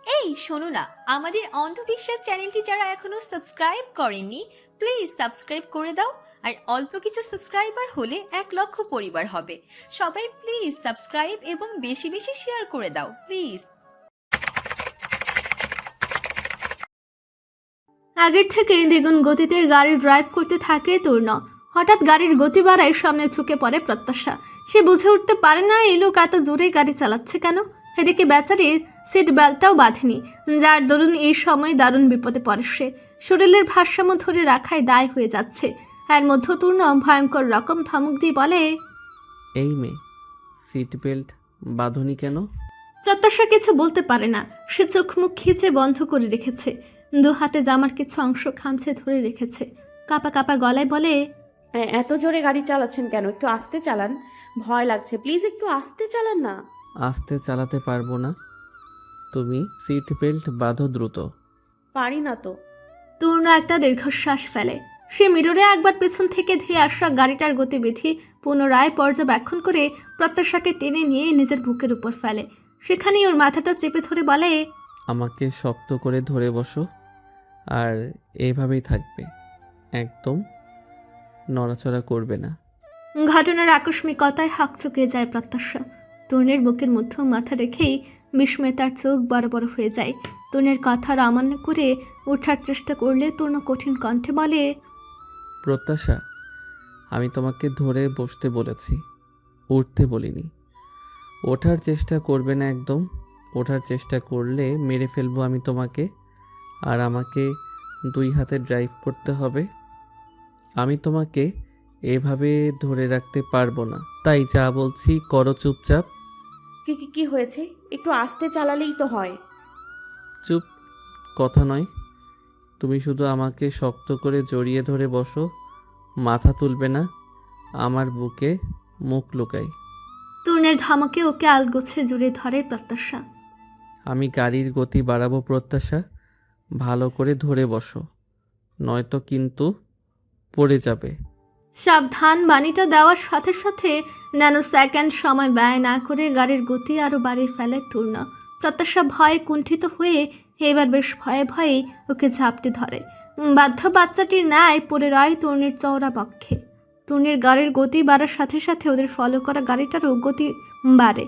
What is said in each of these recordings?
এই শোনো না, আমাদের অন্ধবিশ্বাস চ্যানেলটি যারা এখনো সাবস্ক্রাইব করেননি, প্লিজ সাবস্ক্রাইব করে দাও। আর অল্প কিছু সাবস্ক্রাইবার হলে 1 লক্ষ পরিবার হবে। সবাই প্লিজ সাবস্ক্রাইব এবং বেশি বেশি শেয়ার করে দাও প্লিজ। আগের থেকে দ্বিগুণ গতিতে গাড়ি ড্রাইভ করতে থাকে তূর্ণ। হঠাৎ গাড়ির গতি বাড়ায়, সামনে ঝুঁকে পড়ে প্রত্যাশা। সে বুঝে উঠতে পারে না এই লোক এত জোরে গাড়ি চালাচ্ছে কেন। এদিকে বেচারি সিট বেল্টটাও বাঁধেনি, যার দরুন এই সময় দারুণ বিপদে পড়ে সে। শরীরের ভারসাম্য ধরে রাখায় দায় হয়ে যাচ্ছে। এর মধ্যে তূর্ণ ভয়ঙ্কর রকম ধমক দিয়ে বলে, এই মেয়ে, সিট বেল্ট বাঁধনি কেন? প্রত্যাশা কিছু বলতে পারে না। সে চোখ মুখ খিচে বন্ধ করে রেখেছে, দু হাতে জামার কিছু অংশ খামচে ধরে রেখেছে। কাপা কাপা গলায় বলে, এত জোরে গাড়ি চালাচ্ছেন কেন? একটু আস্তে চালান, ভয় লাগছে। প্লিজ একটু আস্তে চালান না। আস্তে চালাতে পারবো না। তুমি সিট বেল্ট বাঁধো দ্রুত। পারি না তো। তূর্ণ একটা দীর্ঘশ্বাস ফেলে। সে মিররে একবার পেছন থেকে ধেয়ে আসা গাড়িটার গতিবিধি পুনরায় পর্যবেক্ষণ করে প্রত্যাশাকে টেনে নিয়ে নিজের বুকের উপর ফেলে। সেখানেই ওর মাথাটা চেপে ধরে বলে, আমাকে শক্ত করে ধরে বসো, আর এইভাবেই থাকবে। একদম নড়াচড়া করবে না। ঘটনার আকস্মিকতায় হকচকে যায় প্রত্যাশা। তরুণের বুকের মধ্যে মাথা রেখেই বিস্ময়ে তার চোখ বড় বড় হয়ে যায়। তরুণের কথার অমান্য করে ওঠার চেষ্টা করলে তরুণ কঠিন কণ্ঠে বলে, প্রত্যাশা, আমি তোমাকে ধরে বসতে বলেছি, উঠতে বলিনি। ওঠার চেষ্টা করবে না একদম। ওঠার চেষ্টা করলে মেরে ফেলবো আমি তোমাকে। আর আমাকে 2 হাতে ড্রাইভ করতে হবে। আমি তোমাকে এভাবে ধরে রাখতে পারবো না। তাই যা বলছি করো চুপচাপ। কি কি কি হয়েছে? একটু আস্তে চালালেই তো হয়। চুপ, কথা নয়। তুমি শুধু আমাকে শক্ত করে জড়িয়ে ধরে বসো, মাথা তুলবে না। আমার বুকে মুখ লুকাই। তরুণের ধমকে ওকে আলগোছে জুড়ে ধরে প্রত্যাশা। আমি গাড়ির গতি বাড়াবো প্রত্যাশা। ভালো করে ধরে বসো, নয়তো কিন্তু পড়ে যাবে। সাবধান বাণীটা দেওয়ার সাথে সাথে ন্যানো সেকেন্ড সময় ব্যয় না করে গাড়ির গতি আরও বাড়িয়ে ফেলে তূর্ণ। প্রত্যাশা ভয়ে কুণ্ঠিত হয়ে এবার বেশ ভয়ে ভয়েই ওকে ঝাপটে ধরে। বাধ্য বাচ্চাটির ন্যায় পড়ে রয় তরুণীর চওড়া বক্ষে। তরুণীর গাড়ির গতি বাড়ার সাথে সাথে ওদের ফলো করা গাড়িটারও গতি বাড়ে।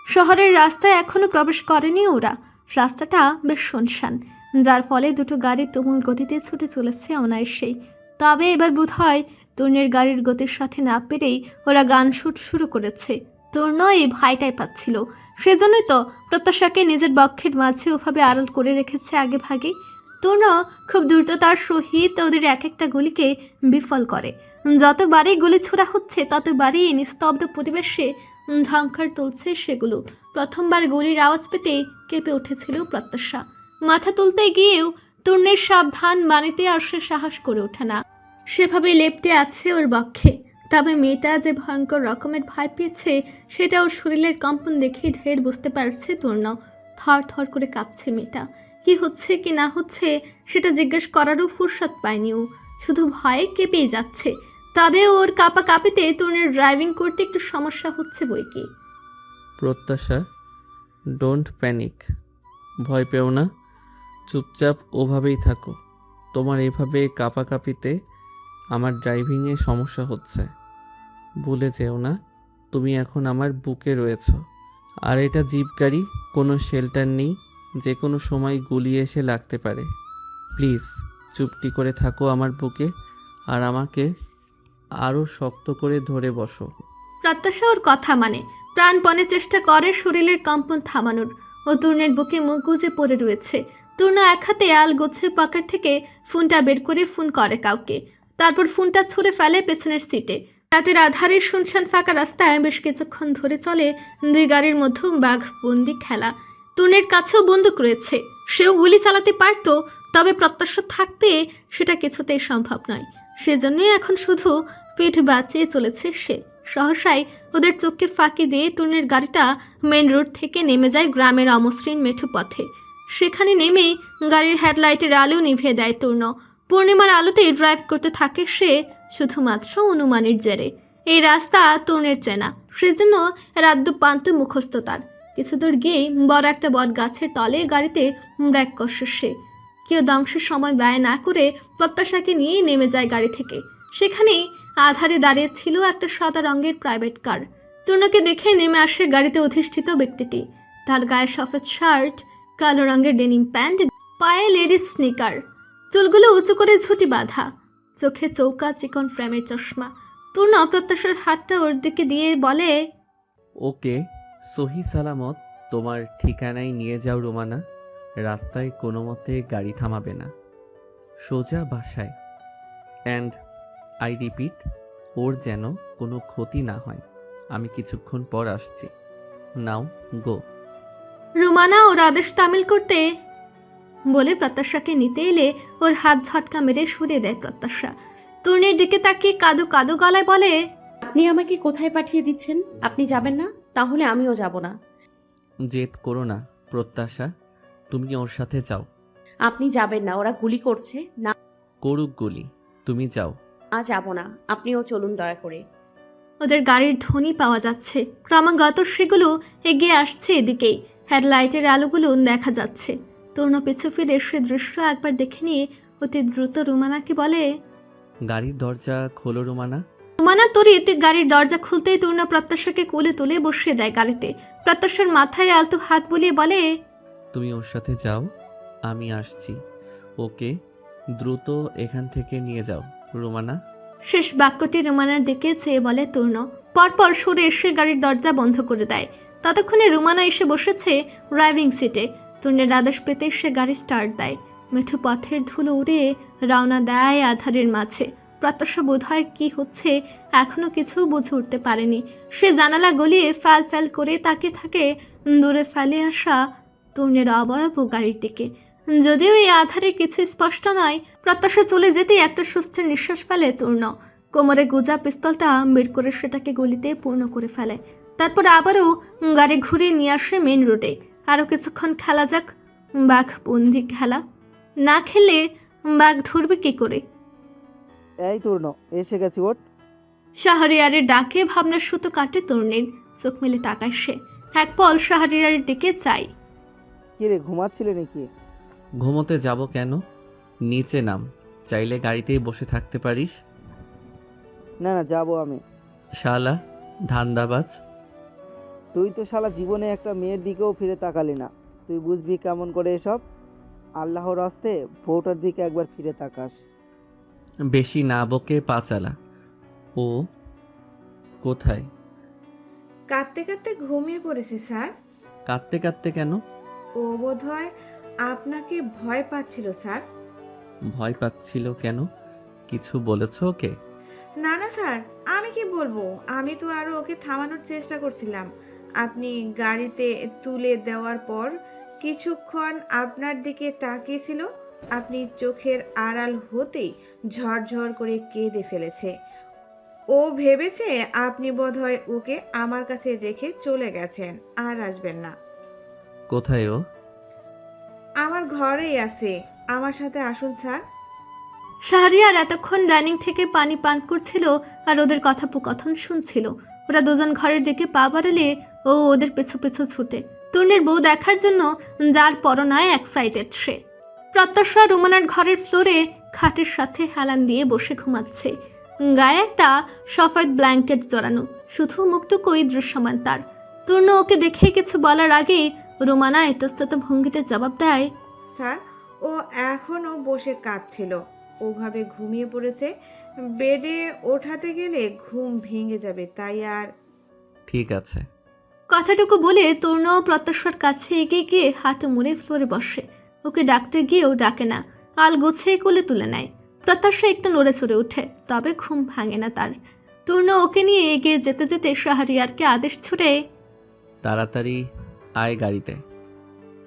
শহরের রাস্তায় এখনও প্রবেশ করেনি ওরা। রাস্তাটা বেশ শুনশান, যার ফলে দুটো গাড়ি তুমুল গতিতে ছুটে চলেছে অনায়াসেই। তবে এবার বোধ হয় তরুণের গাড়ির গতির সাথে না পেরেই ওরা গান শুরু করেছে। তরুণ এই ভয়টাই পাচ্ছিল। সেজন্যই তো প্রত্যাশাকে নিজের বক্ষের মাঝে ওভাবে আড়াল করে রেখেছে আগে ভাগে। তরুণ খুব দ্রুততার সহিত ওদের এক একটা গুলিকে বিফল করে। যতবারই গুলি ছোড়া হচ্ছে ততবারই নিস্তব্ধ পরিবেশে ঝংকার তুলছে সেগুলো। প্রথমবার গুলির আওয়াজ পেতেই কেঁপে উঠেছিল প্রত্যাশা। মাথা তুলতে গিয়েও তরুণের সাবধান বাণীতে আর সে সাহস করে ওঠে না। সেভাবে লেপ্টে আছে ওর বক্ষে। তবে মেয়েটা যে ভয়ঙ্কর রকমের ভয় পেয়েছে সেটা ওর শরীরের কম্পন দেখে ঢের বুঝতে পারছে তরুণ। থর থর করে কাঁপছে মেয়েটা। কি হচ্ছে কি না হচ্ছে সেটা জিজ্ঞেস করারও ফুরসত পায়নি ও, শুধু ভয়ে কেঁপেই যাচ্ছে। তবে ওর কাঁপা কাঁপিতে তরুণের ড্রাইভিং করতে একটু সমস্যা হচ্ছে বই কি। প্রত্যাশা, ডোন্ট প্যানিক। ভয় পেও না, চুপচাপ ওভাবেই থাকো। তোমার এভাবে কাঁপাকাঁপিতে আমার ড্রাইভিংয়ে সমস্যা হচ্ছে। ভুলে যেও না, তুমি এখন আমার বুকে রয়েছো। আর এটা জিপ গাড়ি, কোনো শেল্টার নেই, যে কোনো সময় গুলি এসে লাগতে পারে। প্লিজ চুপটি করে থাকো আমার বুকে, আর আমাকে আরও শক্ত করে ধরে বসো। প্রত্যাশা ওর কথা মানে প্রাণপণে চেষ্টা করে শরীরের কম্পন থামানোর। ও তরুণের বুকে মুখ গুজে পড়ে রয়েছে। তরুণ এক হাতে আল গোছে পকেট থেকে ফোনটা বের করে ফোন করে কাউকে, তারপর ফোনটা ছুঁড়ে ফেলে পেছনের সিটে। রাতের আধারে শুনশান ফাঁকা রাস্তায় বেশ কিছুক্ষণ ধরে চলে দুই গাড়ির মধ্যে বাঘ বন্দি খেলা। তরুণের কাছেও বন্দুক রয়েছে, সেও গুলি চালাতে পারত, তবে প্রত্যাশা থাকতে সেটা কিছুতেই সম্ভব নয়। সেজন্যই এখন শুধু পিঠ বাঁচিয়ে চলেছে সে। সহসাই ওদের চোখের ফাঁকি দিয়ে তরুণের গাড়িটা মেন রোড থেকে নেমে যায় গ্রামের অমসৃণ মেঠো পথে। সেখানে নেমে গাড়ির হেডলাইটের আলো নিভিয়ে দেয় তরুণ। পূর্ণিমার আলোতেই ড্রাইভ করতে থাকে সে, শুধুমাত্র অনুমানের জেরে। এই রাস্তা তরুণের চেনা, সেজন্য রাদ্য পান্ত মুখস্থ তার। কিছু দূর গিয়ে বড় একটা বট গাছের তলে গাড়িতে ব্রেক কষে সে। কেউ দংশের সময় ব্যয় না করে প্রত্যাশাকে নিয়ে নেমে যায় গাড়ি থেকে। সেখানেই আধারে দাঁড়িয়ে ছিল একটা সাদা রঙের প্রাইভেট কার। তরুণকে দেখে নেমে আসে গাড়িতে অধিষ্ঠিত ব্যক্তিটি। তার গায়ে সফেদ শার্ট, কালো রঙের ডেনিম প্যান্ট, পায়ে লেডিস স্নিকার, চুলগুলো উঁচু করে ঝুঁটি বাঁধা, চোখে চৌকা চিকন ফ্রেমের চশমা। তরুণ প্রত্যাশার হাতটা ওর দিকে দিয়ে বলে, ওকে, সহি সালামত তোমার ঠিকানায় নিয়ে যাও রোমানা। রাস্তায় কোনো মতে গাড়ি থামাবে না, সোজা বাসায়। অ্যান্ড আই রিপিট, ওর যেন কোনো ক্ষতি না হয়। আমি কিছুক্ষণ পর আসছি। নাও গো। রুমানা ওর আদেশ তামিল করতে বলে প্রত্যাশাকে নিতে এলে ওর হাত ঝটকা মেরে সরিয়ে দেয় প্রত্যাশা। তরুণীর দিকে তাকিয়ে কাদো কাদো গলায় বলে, আপনি আমাকে কোথায় পাঠিয়ে দিচ্ছেন? আপনি যাবেন না? তাহলে আমিও যাব না। জেদ করো না প্রত্যাশা, তুমি ওর সাথে যাও। আপনি যাবেন না, ওরা গুলি করছে। না, করুক গুলি, তুমি যাও। যাব না। আপনিও চলুন দয়া করে। ওদের গাড়ির ধ্বনি পাওয়া যাচ্ছে। ক্রমাগত সেগুলো এগিয়ে আসছে এদিকেই। হেডলাইটের আলোগুলো দেখা যাচ্ছে। তরুণ পিছু ফিরে সে দৃশ্য একবার দেখে নিয়ে অতি দ্রুত রুমানাকে বলে, গাড়ির দরজা খোলো রোমানা। রুমানা তড়িৎ গাড়ির দরজা খুলতেই তরুণ প্রত্যাশাকে কোলে তুলে বসিয়ে দেয় গাড়িতে। প্রত্যাশার মাথায় আলতো হাত বুলিয়ে বলে, তুমি ওর সাথে যাও, আমি আসছি। ওকে, দ্রুত এখান থেকে নিয়ে যাও রোমানা। শেষ বাক্যটি রুমানার দিকে চেয়ে বলে তরুণ। পরপর সরে এসে গাড়ির দরজা বন্ধ করে দেয়। ততক্ষণে রুমানা এসে বসেছে ড্রাইভিং সিটে। তরুণের আদেশ পেতে সে গাড়ি স্টার্ট দেয়। মেঠো পথের ধুলো উড়ে রওনা দেয় আধারের মাঝে। প্রত্যাশা বোধ হয় কি হচ্ছে এখনো কিছু বুঝে উঠতে পারেনি। সে জানালা গলিয়ে ফ্যাল ফ্যাল করে তাকিয়ে থাকে দূরে ফেলে আসা তরুণের অবয়ব ও গাড়ির দিকে। যদিও এই আধারে কিছু স্পষ্ট নয়, প্রত্যাশা চলে যেতেই একটা সুস্থের নিঃশ্বাস ফেলে তরুণ। কোমরে গুজা পিস্তলটা বের করে সেটাকে গলিতে পূর্ণ করে ফেলে। তারপর আবারও গাড়ি ঘুরিয়ে নিয়ে আসে মেন রোডে। আরও কিছুক্ষণ খেলা যাক বাঘ বন্দি খেলা। না খেলে বাঘ ধরবে কি করে? এই তরুণ, এসে গেছি, ওঠ। শাহরিয়ারের ডাকে ভাবনার সুতো কাটে তরুণীর। চোখ মেলে তাকায় সে। এক পল শাহরিয়ারের দিকে চাই। কি রে, ঘুমাচ্ছিলে নাকি? ঘুমোতে যাব কেন? নিচে নাম, চাইলে গাড়িতেই বসে থাকতে পারিস। না না, যাবো আমি। শালা ধান্দাবাজ। তুই তো শালা জীবনে একটা মেয়ের দিকেও ফিরে তাকালি না। তুই বুঝবি কেমন করে এসব? আল্লাহর রাস্তে বউটার দিকে একবার ফিরে তাকাস। বেশি না বকে পা চালা। ও কোথায়? কাঁদতে কাঁদতে ঘুমিয়ে পড়েছি স্যার। কাঁদতে কাঁদতে কেন? ও বোধহয় আপনাকে ভয় পাচ্ছিল স্যার। ভয় পাচ্ছিল কেন? কিছু বলেছো ওকে? না না স্যার, আমি কি বলবো, আমি তো আরো ওকে থামানোর চেষ্টা করছিলাম। আপনি গাড়িতে তুলে দেওয়ার পর কিছুক্ষণ আপনার দিকে তাকিয়েছিল। আপনি চোখের আড়াল হতেই ঝরঝর করে কেঁদে ফেলেছে। ও ভেবেছে আপনি বোধহয় ওকে আমার কাছে রেখে চলে গেছেন, আর আসবেন না। কোথায় ও? আমার ঘরেই আছে, আমার সাথে আসুন স্যার। শাহরিয়ার এতক্ষণ ডাইনিং থেকে পানি পান করছিল আর ওদের কথোপকথন শুনছিল। ওরা দুজন ঘরের দিকে পা বাড়ালে ও ওদের পেছু পেছু ছুটে। তরুণের বউ দেখার জন্য যার পরনায় এক্সাইটেড সে। প্রত্যাশা রুমানার ঘরের ফ্লোরে খাটের সাথে হেলান দিয়ে বসে ঘুমাচ্ছে। গায়ে একটা সফেদ ব্ল্যাঙ্কেট জড়ানো, শুধু মুখটুকুই দৃশ্যমান তার। তরুণ ওকে দেখে কিছু বলার আগেই রুমানা ইতস্তত ভঙ্গিতে জবাব দেয়, স্যার, ও এখনও বসে কাঁদছিল। ওভাবে ঘুমিয়ে পড়েছে। বেডে ওঠাতে গেলে ঘুম ভেঙে যাবে, তাই আর। ঠিক আছে। কথাটুকু বলে তরুণ প্রত্যাশার কাছে এগিয়ে গিয়ে হাঁটু মুড়ে ফ্লোরে বসে। ওকে ডাকতে গিয়েও ডাকে না, আল গুছিয়ে কোলে তুলে নেয়। প্রত্যাশা একটু নড়ে চড়ে ওঠে, তবে ঘুম ভাঙে না তার। তরুণ ওকে নিয়ে এগিয়ে যেতে যেতে শাহরিয়ারকে আদেশ ছুড়ে, তাড়াতাড়ি আয় গাড়িতে।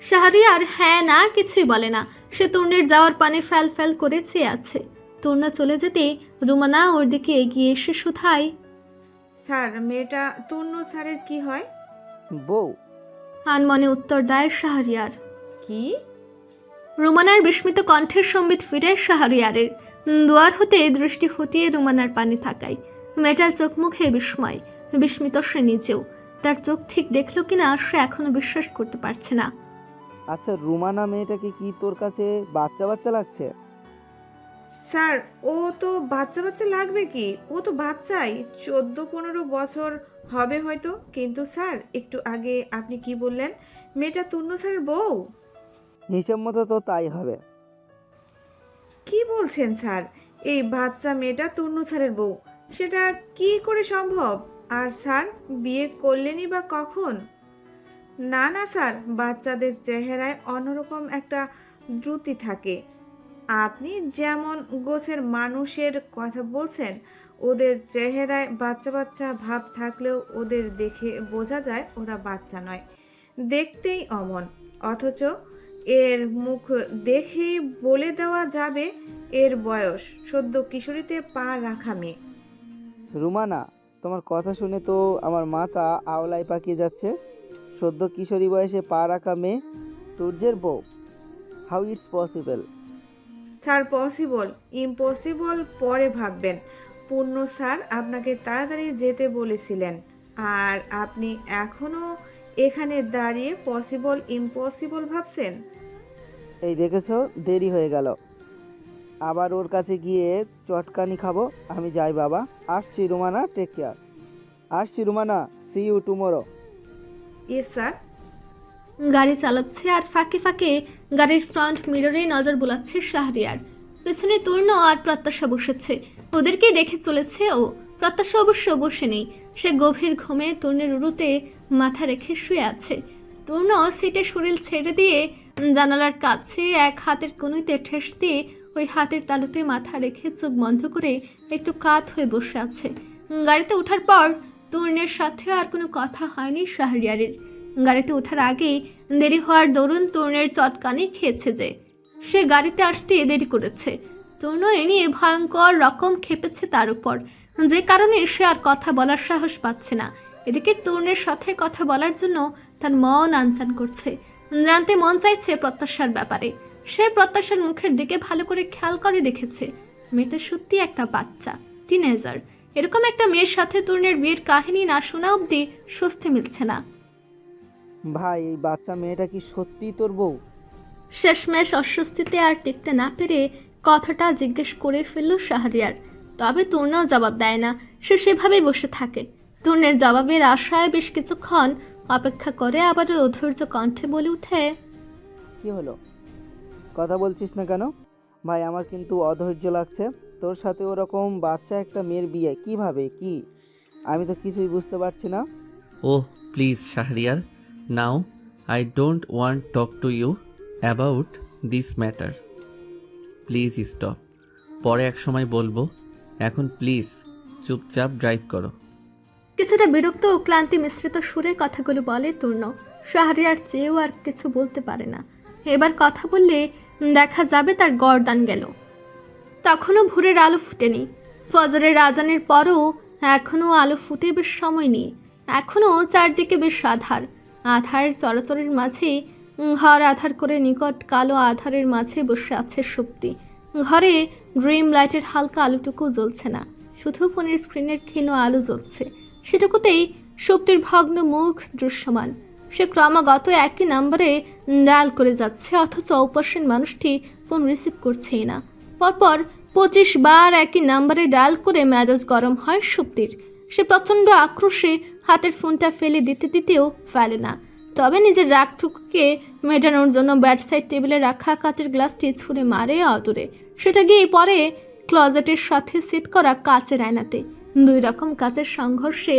শাহরিয়ার হ্যাঁ না কিছুই বলে না। সে তরুণের যাওয়ার পানে ফ্যাল ফ্যাল করে চেয়ে আছে। তরুণ চলে যেতেই রুমানা ওর দিকে এগিয়ে এসে শুধায়, স্যার, মেয়েটা তন্নু স্যারের কি হয়? বউ? আনমনে উত্তর দেয় শাহরিয়ার। কি? রুমানার বিস্মিত কণ্ঠের সম্বিত ফিরে শাহরিয়ারের। দুয়ার হতে দৃষ্টি হটিয়ে রুমানার পানি থাকায় মেয়েটার চোখ মুখে বিস্ময়, বিস্মিত সে নিজেও। তার চোখ ঠিক দেখলো কিনা সে এখনো বিশ্বাস করতে পারছে না। আচ্ছা রুমানা মেয়েটাকে কি তোর কাছে বাচ্চা বাচ্চা লাগছে? স্যার, ও তো বাচ্চা বাচ্চা লাগবে কি, ও তো বাচ্চাই, 14-15 বছর হবে হয়তো। কিন্তু স্যার, একটু আগে আপনি কি বললেন, মেয়েটা তূর্ণ স্যারের বউ? হিসেব মতো তো তাই হবে। কি বলছেন স্যার? এই বাচ্চা মেয়েটা তূর্ণ স্যারের বউ, সেটা কি করে সম্ভব? আর স্যার, বিয়ে করলেনই বা কখন? না না স্যার, বাচ্চাদের চেহারায় অন্যরকম একটা দ্রুতি থাকে। আপনি যেমন গোছের মানুষের কথা বলছেন, ওদের চেহারায় বাচ্চা বাচ্চা ভাব থাকলেও ওদের দেখে বোঝা যায় ওরা বাচ্চা নয়, দেখতেই অমন। অথচ এর মুখ দেখেই বলে দেওয়া যাবে এর বয়স সদ্য কিশোরীতে পা রাখা মেয়ে। রুমানা, তোমার কথা শুনে তো আমার মাথা আওলায় পাকিয়ে যাচ্ছে। সদ্য কিশোরী বয়সে পা রাখা মেয়ে তুর্যের বউ? How it's possible? Sir, possible impossible পরে ভাববেন। পূর্ণ স্যার আপনাকে তাড়াতাড়ি যেতে বলেছিলেন, আর আপনি এখনো এখানে দাঁড়িয়ে পসিবল ইম্পসিবল ভাবছেন। এই দেখেছো, দেরি হয়ে গেল। আবার ওর কাছে গিয়ে চটকানি খাবো। আমি যাই বাবা, আসছি রুমানা, টেক কেয়ার। আসছি Rumana, see you tomorrow. Yes sir. গাড়ি চালাচ্ছে আর ফাঁকে ফাঁকে গাড়ির ফ্রন্ট মিররে নজর বোলাচ্ছে শাহরিয়ার। পেছনে তূর্ণ আর প্রত্যাশা বসেছে, ওদেরকেই দেখে চলেছে ও। প্রত্যাশা অবশ্য বসে নেই, সে গভীর ঘুমে তূর্ণের উরুতে মাথা রেখে শুয়ে আছে। তূর্ণ সিটে শরীর ছেড়ে দিয়ে জানালার কাছে এক হাতের কনুইতে ঠেস দিয়ে ওই হাতের তালুতে মাথা রেখে চোখ বন্ধ করে একটু কাত হয়ে বসে আছে। গাড়িতে ওঠার পর তূর্ণের সাথে আর কোনো কথা হয়নি শাহরিয়ারের। গাড়িতে ওঠার আগেই দেরি হওয়ার দরুন তূর্ণের চটকানি খেয়েছে যে সে গাড়িতে আসতে দেরি করেছে। তূর্ণ এ নিয়ে ভয়ঙ্কর রকম খেপেছে তার উপর, যে কারণে সে আর কথা বলার সাহস পাচ্ছে না। এদিকে তূর্ণের সাথে কথা বলার জন্য তার মন আনচান করছে, জানতে মন চাইছে প্রত্যাশার ব্যাপারে। সে প্রত্যাশার মুখের দিকে ভালো করে খেয়াল করে দেখেছে, মেয়েটা সত্যি একটা বাচ্চা, টিনেজার। এরকম একটা মেয়ের সাথে তূর্ণের বিয়ের কাহিনী না শোনা অবধি স্বস্তি মিলছে না। ভাই, এই বাচ্চা মেয়েটা কি সত্যিই তোর বউ? শেষমেশ অস্বস্তিতে আর টিকতে না পেরে কথাটা জিজ্ঞেস করে ফেলল শাহরিয়ার। তবে তূর্ণ জবাব দেয় না, সে সেভাবেই বসে থাকে। তূর্ণের জবাবের আশায় বেশ কিছুক্ষণ অপেক্ষা করে আবারও অধৈর্য কণ্ঠে বলে উঠে, কি হলো, কথা বলছিস না কেন? ভাই, আমার কিন্তু অধৈর্য লাগছে। তোর সাথে ওরকম বাচ্চা একটা মেয়ের বিয়ে কিভাবে, কি? আমি তো কিছুই বুঝতে পারছি না। Oh please Shahriar, now I don't want talk to you about this matter. Please stop, পরে এক সময় বলবো, এখন প্লিজ চুপচাপ ড্রাইভ করো। কিছুটা বিরক্ত ও ক্লান্তি মিশ্রিত সুরে কথাগুলো বলে তূর্ণ। শাহরিয়ার চেয়েও আর কিছু বলতে পারে না। এবার কথা বললে দেখা যাবে তার গর্দান গেল। তখনও ভোরের আলো ফুটেনি, ফজরের আজানের পরও এখনও আলো ফুটে বেশ সময় নিয়ে। এখনও চারদিকে বেশ আধার। আধার চরাচরের মাঝে ঘর আধার করে নিকট কালো আধারের মাঝে বসে আছে শক্তি। ঘরে ড্রিম লাইটের হালকা আলোটুকু জ্বলছে না, শুধু ফোনের স্ক্রিনের ক্ষীণ আলো জ্বলছে। সেটুকুতেই শক্তির ভগ্ন মুখ দৃশ্যমান। সে ক্রমাগত একই নম্বরে ডায়াল করে যাচ্ছে, অথচ অপারেশন মানুষটি ফোন রিসিভ করছেই না। পরপর 25 বার একই নম্বরে ডায়াল করে মেজাজ গরম হয় শক্তির। সে প্রচণ্ড আক্রোশে হাতের ফোনটা ফেলে দিতে দিতেও ফেলে না, তবে নিজের রাগটুকুকে মেটানোর জন্য ব্যাডসাইড টেবিলে রাখা কাচের গ্লাসটি ছুঁড়ে মারে অদূরে। সেটা গিয়ে পরে ক্লজেটের সাথে সেট করা কাচের আয়নাতে। দুই রকম কাচের সংঘর্ষে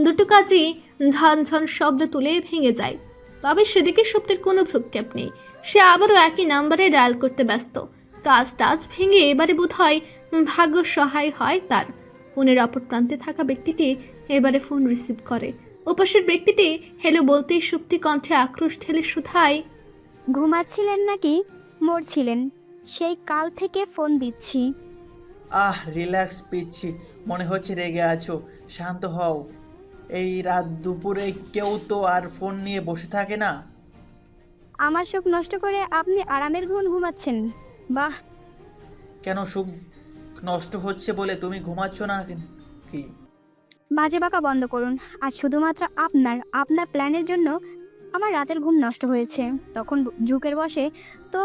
দুটো কাচই ঝনঝন শব্দ তুলে ভেঙে যায়। তবে সেদিকে শক্তির কোনো ভ্রুক্ষেপ নেই। সে আবারও একই নাম্বারে ডায়াল করতে ব্যস্ত। কাজ টাজ ভেঙে এবারে বোধহয় ভাগ্য সহায় হয় তার। ফোনের অপর প্রান্তে থাকা ব্যক্তিটি এবারে ফোন রিসিভ করে। ওপাশের ব্যক্তিটি হ্যালো বলতেই শক্তি কণ্ঠে আক্রোশ ঠেলে শুধায়, ঘুমাচ্ছিলেন নাকি মরছিলেন? সেই কাল থেকে ফোন দিচ্ছি। রিল্যাক্স পিচ্ছি, মনে হচ্ছে রেগে আছো। শান্ত হও। এই রাত দুপুরে কেউ তো আর ফোন নিয়ে বসে থাকে না। আমার শোক নষ্ট করে আপনি আরামের ঘুম ঘুমাচ্ছেন? বাহ। কেন সুখ নষ্ট হচ্ছে বলে তুমি ঘুমাচ্ছ না কি? বাজে বাঁকা বন্ধ করুন। আর শুধুমাত্র আপনার প্ল্যানের জন্য আমার রাতের ঘুম নষ্ট হয়েছে। তখন ঝুঁকের বসে তো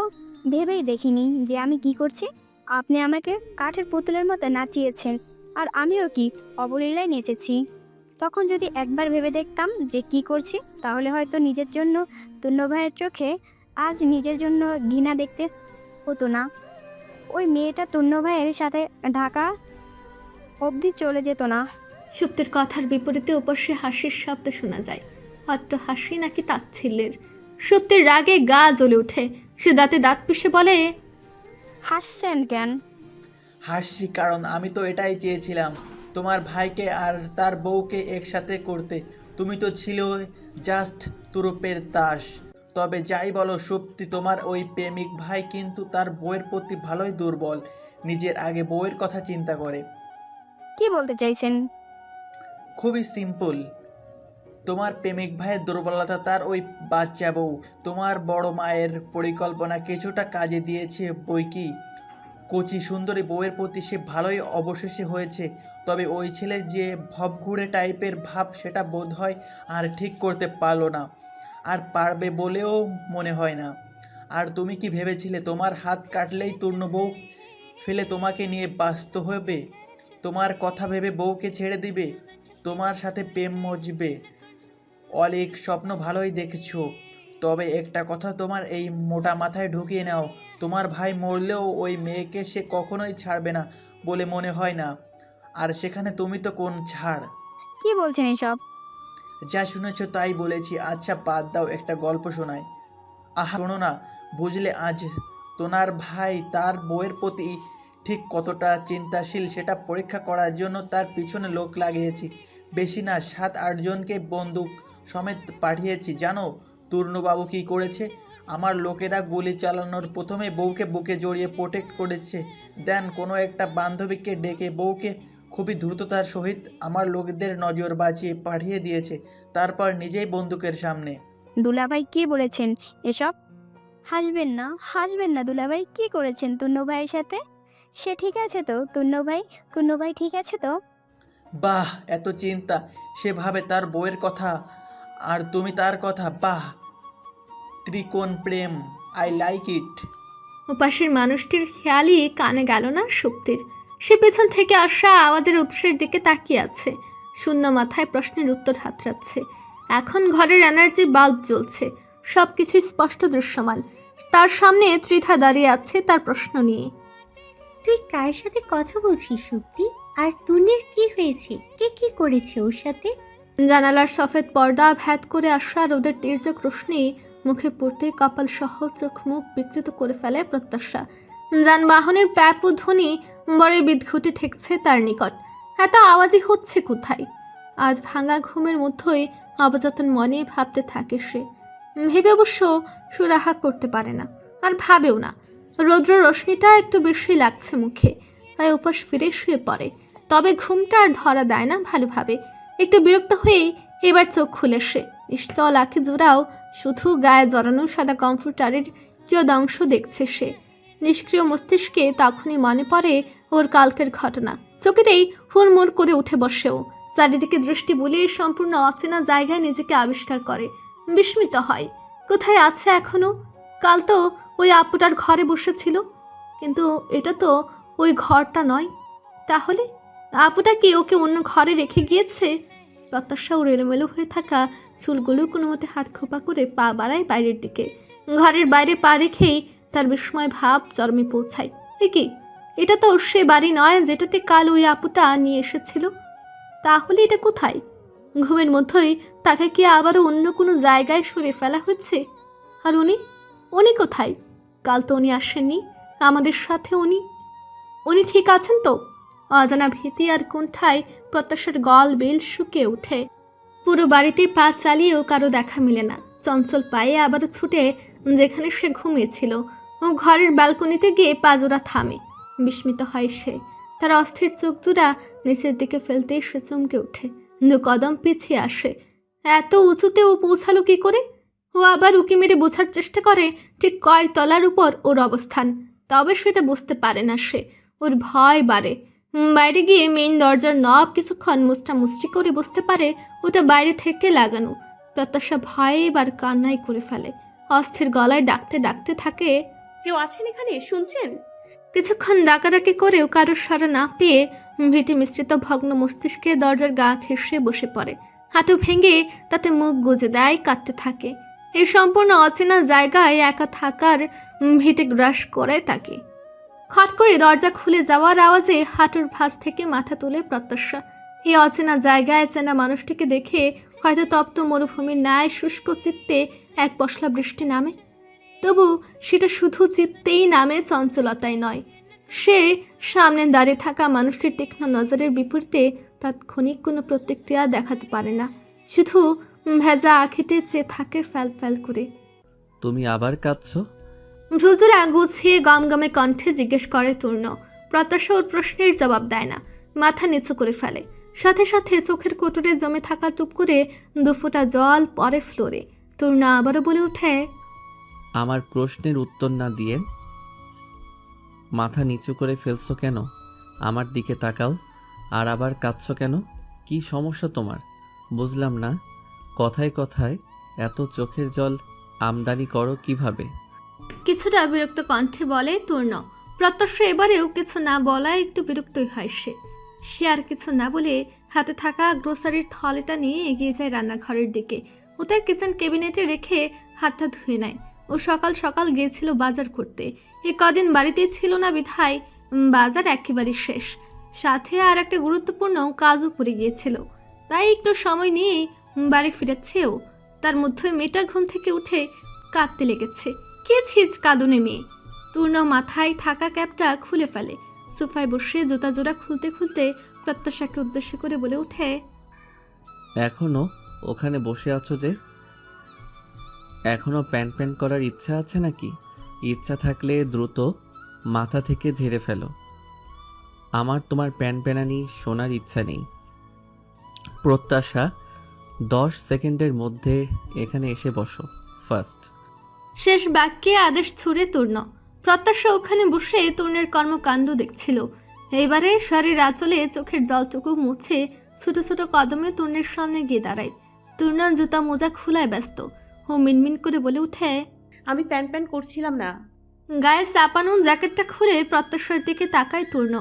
ভেবেই দেখিনি যে আমি কি করছি। আপনি আমাকে কাঠের পুতুলের মতো নাচিয়েছেন, আর আমিও কি অবলীলায় নেচেছি। তখন যদি একবার ভেবে দেখতাম যে কি করছি, তাহলে হয়তো নিজের জন্য তুন্য ভাইয়ের চোখে আজ নিজের জন্য ঘৃণা দেখতে হতো না। ওই মেয়েটা তুন্য ভাইয়ের সাথে ঢাকা অবধি চলে যেত না। সুপ্তির কথার বিপরীতে ওপাশে হাসির শব্দ শোনা যায়। হট্ট হাসি নাকি তাচ্ছিল্যের। সুপ্তির রাগে গা জ্বলে ওঠে। সে দাঁতে দাঁত পিষে বলে, হাসছেন কেন? হাসছি কারণ আমি তো এটাই চেয়েছিলাম, তোমার ভাইকে আর তার বউকে একসাথে করতে। তুমি তো ছিল জাস্ট তুরুপের তাস। তবে যাই বলো সুপ্তি, তোমার ওই প্রেমিক ভাই কিন্তু তার বউয়ের প্রতি ভালোই দুর্বল। নিজের আগে বউয়ের কথা চিন্তা করে। কি বলতে চাইছেন? খুবই সিম্পল। তোমার প্রেমিক ভাইয়ের দুর্বলতা তার ওই বাচ্চা বউ। তোমার বড় মায়ের পরিকল্পনা কিছুটা কাজে দিয়েছে বই কি। কচি সুন্দরী বউয়ের প্রতি সে ভালোই অবশেষে হয়েছে। তবে ওই ছেলে যে ভবঘুরে টাইপের ভাব, সেটা বোধ হয় আর ঠিক করতে পারলো না, আর পারবে বলেও মনে হয় না। আর তুমি কি ভেবেছিলে তোমার হাত কাটলেই তূর্ণ বউ ফেলে তোমাকে নিয়ে ব্যস্ত হবে? তোমার কথা ভেবে বউকে ছেড়ে দিবে, তোমার সাথে প্রেম মজবে? অনেক স্বপ্ন ভালোই দেখেছো, তবে একটা কথা তোমার এই মোটা মাথায় ঢুকিয়ে নাও, তোমার ভাই মরলেও ওই মেয়েকে সে কখনোই ছাড়বে না বলে মনে হয় না। আর সেখানে তুমি তো কোন ছাড়। কি বলছেন এসব? যা শুনেছো তাই বলেছি। আচ্ছা বাদ দাও, একটা গল্প শোনাই। আহা শোনো না, বুঝলে আজ তোমার ভাই তার বউয়ের প্রতি ঠিক কতটা চিন্তাশীল সেটা পরীক্ষা করার জন্য তার পিছনে লোক লাগিয়েছি। বেশি না, 7-8 জনকে বন্দুক সমেত পাঠিয়েছি। জানো তূর্ণবাবু কি করেছে? আমার লোকেরা গুলি চালানোর প্রথমে বউকে বুকে জড়িয়ে প্রোটেক্ট করেছে, দেন কোনো একটা বান্ধবীকে ডেকে বউকে খুবই দ্রুততার সহিত আমার লোকদের নজর বাঁচিয়ে পাঠিয়ে দিয়েছে, তারপর নিজেই বন্দুকের সামনে। দুলাভাই কি বলেছেন এসব? হাসবেন না দুলাভাই, কি করেছেন তুন্য ভাইয়ের সাথে? সে ঠিক আছে তো? তুন্য ভাই ঠিক আছে তো? বাহ, এত চিন্তা! সে ভাবে তার বউয়ের কথা আর তুমি তার কথা। বাহ, ত্রিকোণ প্রেম, আই লাইক ইট। ওপাশের মানুষটির খেয়ালই কানে গেল না সুপ্তির। সে পেছন থেকে আসা আওয়াজের উৎসের দিকে তাকিয়ে আছে। শূন্য মাথায় প্রশ্নের উত্তর হাতড়াচ্ছে। এখন ঘরের এনার্জি বাল্ব জ্বলছে। সব কিছুই স্পষ্ট দৃশ্যমান। তার সামনে ত্রিধা দাঁড়িয়ে আছে তার প্রশ্ন নিয়ে। তুই কার সাথে কথা বলছিস সুপ্তি? আর তুনের কি হয়েছে? কে কি করেছে ওর সাথে? জানালার সফেদ পর্দা ভ্যাদ করে আসা রোদের তীর্যক রোশনি মুখে পড়তে কপাল সহ চোখ মুখ বিকৃত করে ফেলে প্রত্যাশা। যানবাহনের প্যাপ ও ধ্বনি বড় বিদঘুটে ঠেকছে তার নিকট। এত আওয়াজই হচ্ছে কোথায়? আজ ভাঙা ঘুমের মধ্যেই অবচেতন মনে ভাবতে থাকে সে। ভেবে অবশ্য সুরাহা করতে পারে না, আর ভাবেও না। রৌদ্র রশ্মিটা একটু বেশি লাগছে মুখে, তাই উপাস ফিরে শুয়ে পড়ে। তবে ঘুমটা আর ধরা দেয় না ভালোভাবে। একটু বিরক্ত হয়েই এবার চোখ খুলে সে। নিশ্চল আঁখি জোড়াও শুধু গায়ে জড়ানো সাদা কম্পিউটারের কিয়দংশ দেখছে সে। নিষ্ক্রিয় মস্তিষ্কে তখনই মনে পড়ে ওর কালকের ঘটনা। চকিতেই হুড়মুড় করে উঠে বসেও চারিদিকে দৃষ্টি বুলিয়ে সম্পূর্ণ অচেনা জায়গায় নিজেকে আবিষ্কার করে। বিস্মিত হয়, কোথায় আছে এখনো? কাল তো ওই আপুটার ঘরে বসেছিল, কিন্তু এটা তো ওই ঘরটা নয়। তাহলে আপুটা কি ওকে অন্য ঘরে রেখে গিয়েছে? প্রত্যাশা ওর এলোমেলো হয়ে থাকা চুলগুলো কোনো মতে হাত খোপা করে পা বাড়ায় বাইরের দিকে। ঘরের বাইরে পা রেখেই তার বিস্ময় ভাব চরমে পৌঁছায়। কি, এটা তো সে বাড়ি নয় যেটাতে কাল ওই আপুটা নিয়ে এসেছিল। তাহলে এটা কোথায়? ঘুমের মধ্যেই তাকে কি আবারও অন্য কোনো জায়গায় সরে ফেলা হচ্ছে? আর উনি কোথায়? কাল তো উনি আসেননি আমাদের সাথে। উনি ঠিক আছেন তো? অজানা ভীতি আর কুণ্ঠায় প্রত্যাশার গল বেল শুকিয়ে ওঠে। পুরো বাড়িতে পা চালিয়েও কারো দেখা মিলে না। চঞ্চল পায়ে আবারও ছুটে যেখানে সে ঘুমিয়েছিল ও ঘরের ব্যালকনিতে গিয়ে পাজোড়া থামে। বিস্মিত হয় সে। তার অস্থির চোখ দুটা নিচের দিকে ফেলতেই সে চমকে ওঠে। 2 কদম পিছিয়ে আসে। এত উঁচুতে ও পৌঁছালো কি করে? ও আবার উকি মেরে বোঝার চেষ্টা করে ঠিক কয় তলার উপর ওর অবস্থান। তবে সেটা বুঝতে পারে না সে। ওর ভয় বাড়ে। বাইরে গিয়ে মেইন দরজার নব কিছুক্ষণ মুষ্টি করে বুঝতে পারে ওটা বাইরে থেকে লাগানো। প্রত্যাশা ভয়ে এবার কান্নাই করে ফেলে, অস্থির গলায় ডাকতে ডাকতে থাকে, কেউ আছেন এখানে, শুনছেন? কিছুক্ষণ ডাকাডাকি করেও কারোর সাড়া না পেয়ে ভীতি মিশ্রিত ভগ্ন মস্তিষ্কে দরজার গা ঘেঁষে বসে পড়ে, হাঁটু ভেঙে তাতে মুখ গুজে দেয়, কাঁদতে থাকে। এই সম্পূর্ণ অচেনা জায়গায় একা থাকার ভীতি গ্রাস করে তাকে। খট করে দরজা খুলে যাওয়ার আওয়াজে হাঁটুর ভাঁজ থেকে মাথা তুলে প্রত্যাশা। এই অচেনা জায়গায় চেনা মানুষটিকে দেখে হয়তো তপ্ত মরুভূমির ন্যায় শুষ্ক চিত্তে এক পশলা বৃষ্টি নামে, তবু সেটা শুধু চিত্তেই নামে, চঞ্চলতাই নয়। সে সামনে দাঁড়িয়ে থাকা মানুষটির তীক্ষ্ণ নজরের বিপরীতে তাৎক্ষণিক কোনো প্রতিক্রিয়া দেখাতে পারে না, শুধু ভেজা আঁখিতে চেয়ে থাকে ফ্যাল ফ্যাল করে। তুমি আবার কাঁদছো? ভ্রুজোড়া গুছিয়ে গমগমে কণ্ঠে জিজ্ঞেস করে তূর্ণ। প্রত্যাশা ওর প্রশ্নের জবাব দেয় না, মাথা নিচু করে ফেলে। সাথে সাথে চোখের কোটরে জমে থাকা টুপ করে দুফোঁটা জল পড়ে ফ্লোরে। তূর্ণ আবারও বলে ওঠে, আমার প্রশ্নের উত্তর না দিয়ে মাথা নিচু করে ফেলছো কেন? আমার দিকে তাকাও। আর আবার কাঁদছো কেন? কি সমস্যা তোমার? বুঝলাম না। কথায় কথায় এত চোখের জল আমদানি করো কিভাবে? কিছুটা বিরক্ত কণ্ঠে বলে তূর্ণ। প্রত্যাশা এবারেও কিছু না বলায় একটু বিরক্তই হয় সে আর কিছু না বলে হাতে থাকা গ্রোসারির থলেটা নিয়ে এগিয়ে যায় রান্নাঘরের দিকে। ওটা কিচেন ক্যাবিনেটে রেখে হাতটা ধুয়ে নেয়। ও সকাল সকাল গিয়েছিল বাজার করতে, এ কদিন বাড়িতেই ছিল না বিধায় বাজার একেবারে শেষ, সাথে আর একটা গুরুত্বপূর্ণ কাজও পড়ে গিয়েছিল, তাই একটু সময় নিয়েই বাড়ি ফিরেছেও। তার মধ্যে মেয়েটা ঘুম থেকে উঠে কাঁদতে লেগেছে। কে ছিজ কাঁদনে মেয়ে। তূর্ণ মাথায় থাকা ক্যাপটা খুলে ফেলে, সোফায় বসে জুতা জোড়া খুলতে খুলতে প্রত্যাশাকে উদ্দেশ্য করে বলে ওঠে, এখনো ওখানে বসে আছো যে? এখনো প্যান করার ইচ্ছা আছে নাকি? ইচ্ছা থাকলে দ্রুত মাথা থেকে ঝেড়ে ফেলো। আমার তোমার প্যানানি শোনার ইচ্ছা নেই। প্রত্যাশা, 10 সেকেন্ডের মধ্যে এখানে এসে বসো ফার্স্ট। শেষ বাক্যে আদেশ ছুড়ে তূর্ণ। প্রত্যাশা ওখানে বসে তূর্ণের কর্মকাণ্ড দেখছিল। এবারে শাড়ির আঁচলে চোখের জলটুকু মুছে ছোট ছোট কদমে তূর্ণের সামনে গিয়ে দাঁড়ায়। তূর্ণ জুতা মোজা খুলায় ব্যস্ত। ও মিনমিন করে বলে উঠে, আমি প্যান করছিলাম না। গায়ে চাপানো জ্যাকেটটা খুলে প্রত্যাশার দিকে তাকায় তূর্ণ।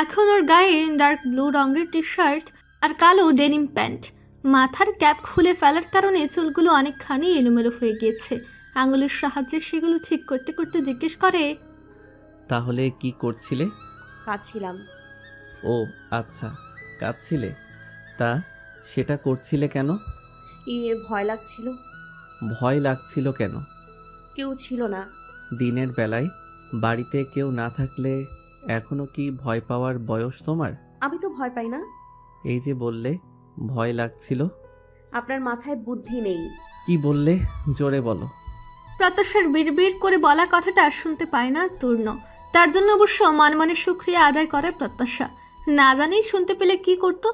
এখন ওর গায়ে ডার্ক ব্লু রঙের টি শার্ট আর কালো ডেনিম প্যান্ট। মাথার ক্যাপ খুলে ফেলার কারণে চুলগুলো অনেকখানি এলোমেলো হয়ে গিয়েছে। আঙুলের সাহায্যে সেগুলো ঠিক করতে করতে জিজ্ঞেস করে, তাহলে কি করছিলে? কাঁদছিলাম। ও আচ্ছা, কাঁদছিলে। তা সেটা করছিলে কেন? ভয় লাগছিল। ভয় লাগছিল কেন? কেউ ছিল না। দিনের বেলায় বাড়িতে কেউ না থাকলে এখনো কি ভয় পাওয়ার বয়স তোমার? আমি তো ভয় পাই না। এই যে বললে ভয় লাগছিল। আপনার মাথায় বুদ্ধি নেই। কি বললে জোরে বলো। প্রত্যাশার বিড়বিড় করে বলা কথাটা শুনতে পায় না তূর্ণ। তার জন্য অবশ্য মনে শুকরিয়া আদায় করে প্রত্যাশা। না জানি শুনতে পেলে কি করতো।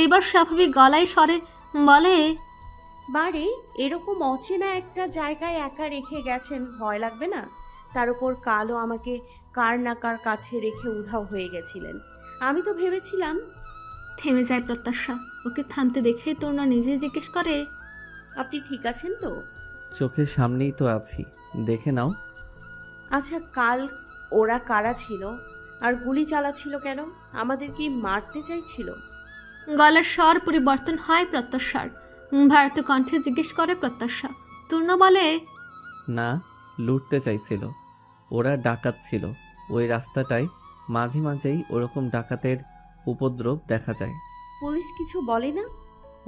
এবার স্বাভাবিক গলায় স্বরে বলে, বারে এরকম অচেনা একটা জায়গায় একা রেখে গেছেন, ভয় লাগবে না? তার উপর কালও আমাকে কার না কার কাছে রেখে উধাও হয়ে গেছিলেন। আমি তো ভেবেছিলাম। থেমে যায় প্রত্যাশা। ওকে থামতে দেখে তূর্ণ নিজে জিজ্ঞেস করে, আপনি ঠিক আছেন তো? চোখের সামনেই তো আছি, দেখে নাও। আচ্ছা, কাল ওরা কারা ছিল আর গুলি চালাচ্ছিল কেন? আমাদের কি মারতে চাইছিল? গলার স্বর পরিবর্তন হয় প্রত্যাশার। ভারতীয় কণ্ঠে জিজ্ঞেস করে প্রত্যাশা। তূর্ণ বলে, না, লুটতে চাইছিল। ওরা ডাকাত ছিল। ওই রাস্তাটায় মাঝে মাঝেই ওরকম ডাকাতের উপদ্রব দেখা যায়। পুলিশ কিছু বলে না?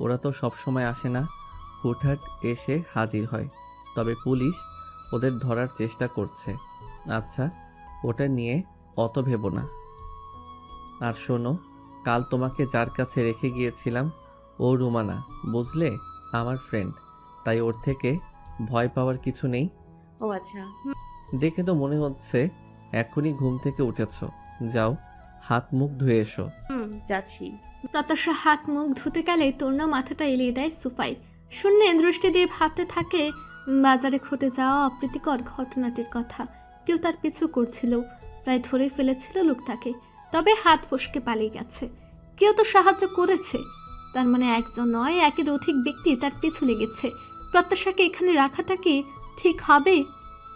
ওরা তো সবসময় আসে না, হুটহাট এসে হাজির হয়। তবে পুলিশ ওদের ধরার চেষ্টা করছে। আচ্ছা, ওটা নিয়ে অত ভেবো না। আর শোনো, কাল তোমাকে যার কাছে রেখে গিয়েছিলাম ও রুমানা, বুঝলে? আমার ফ্রেন্ড, তাই ওর থেকে ভয় পাওয়ার কিছু নেই। ও আচ্ছা। দেখে তো মনে হচ্ছে এখনই ঘুম থেকে উঠেছ। যাও, হাত মুখ ধুয়ে এসো। যাচ্ছি। প্রত্যাশা হাত মুখ ধুতে গেলে তূর্ণ মাথাটা এলিয়ে দেয় সোফায়। শূন্যে দৃষ্টি দিয়ে ভাবতে থাকে বাজারে ঘটে যাওয়া অপ্রীতিকর ঘটনাটির কথা। কেউ তার পিছু করছিল, প্রায় ধরে ফেলেছিল লোকটাকে। তবে হাত ফসকে পালিয়ে গেছে। কেউ তো সাহায্য করেছে, তার মানে একজন নয় একের অধিক ব্যক্তি তার পিছু লেগেছে। প্রত্যাশাকে এখানে রাখাটা কি ঠিক হবে?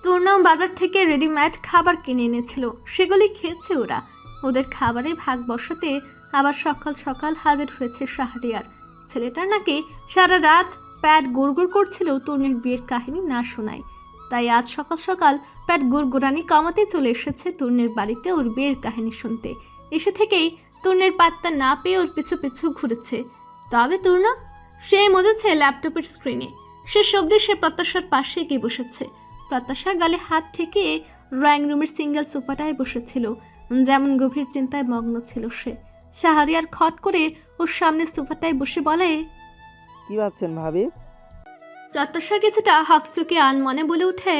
তূর্ণাও বাজার থেকে রেডিমেড খাবার কিনে এনেছিল, সেগুলি খেয়েছে ওরা। ওদের খাবারে ভাগ বসাতে আবার সকাল সকাল হাজির হয়েছে শাহরিয়ার। ছেলেটার নাকি সারা রাত প্যাট গুড়গুড় করছিল তূর্ণের বিয়ের কাহিনী না শোনায়, তাই আজ সকাল সকাল প্যাট গুড়গুড়ানি কমাতে চলে এসেছে তূর্ণের বাড়িতে ওর বিয়ের কাহিনী শুনতে। এসে থেকেই তূর্ণের পাত্তা না পেয়ে ওর পিছু পিছু ঘুরেছে। তবে তূর্ণ সে মজেছে ল্যাপটপের স্ক্রিনে। সে শব্দে সে প্রত্যাশার পাশে গিয়ে বসেছে। প্রত্যাশা গালে হাত ঠেকিয়ে ড্রয়িং রুমের সিঙ্গেল সোফাটায় বসেছিল, যেমন গভীর চিন্তায় মগ্ন ছিল সে। শাহরিয়ার খট করে ওর সামনে সোফাটায় বসে বলে, কি ভাবছেন ভাবি? প্রত্যাশা কিছুটা হকচকে আনমনে বলে ওঠে,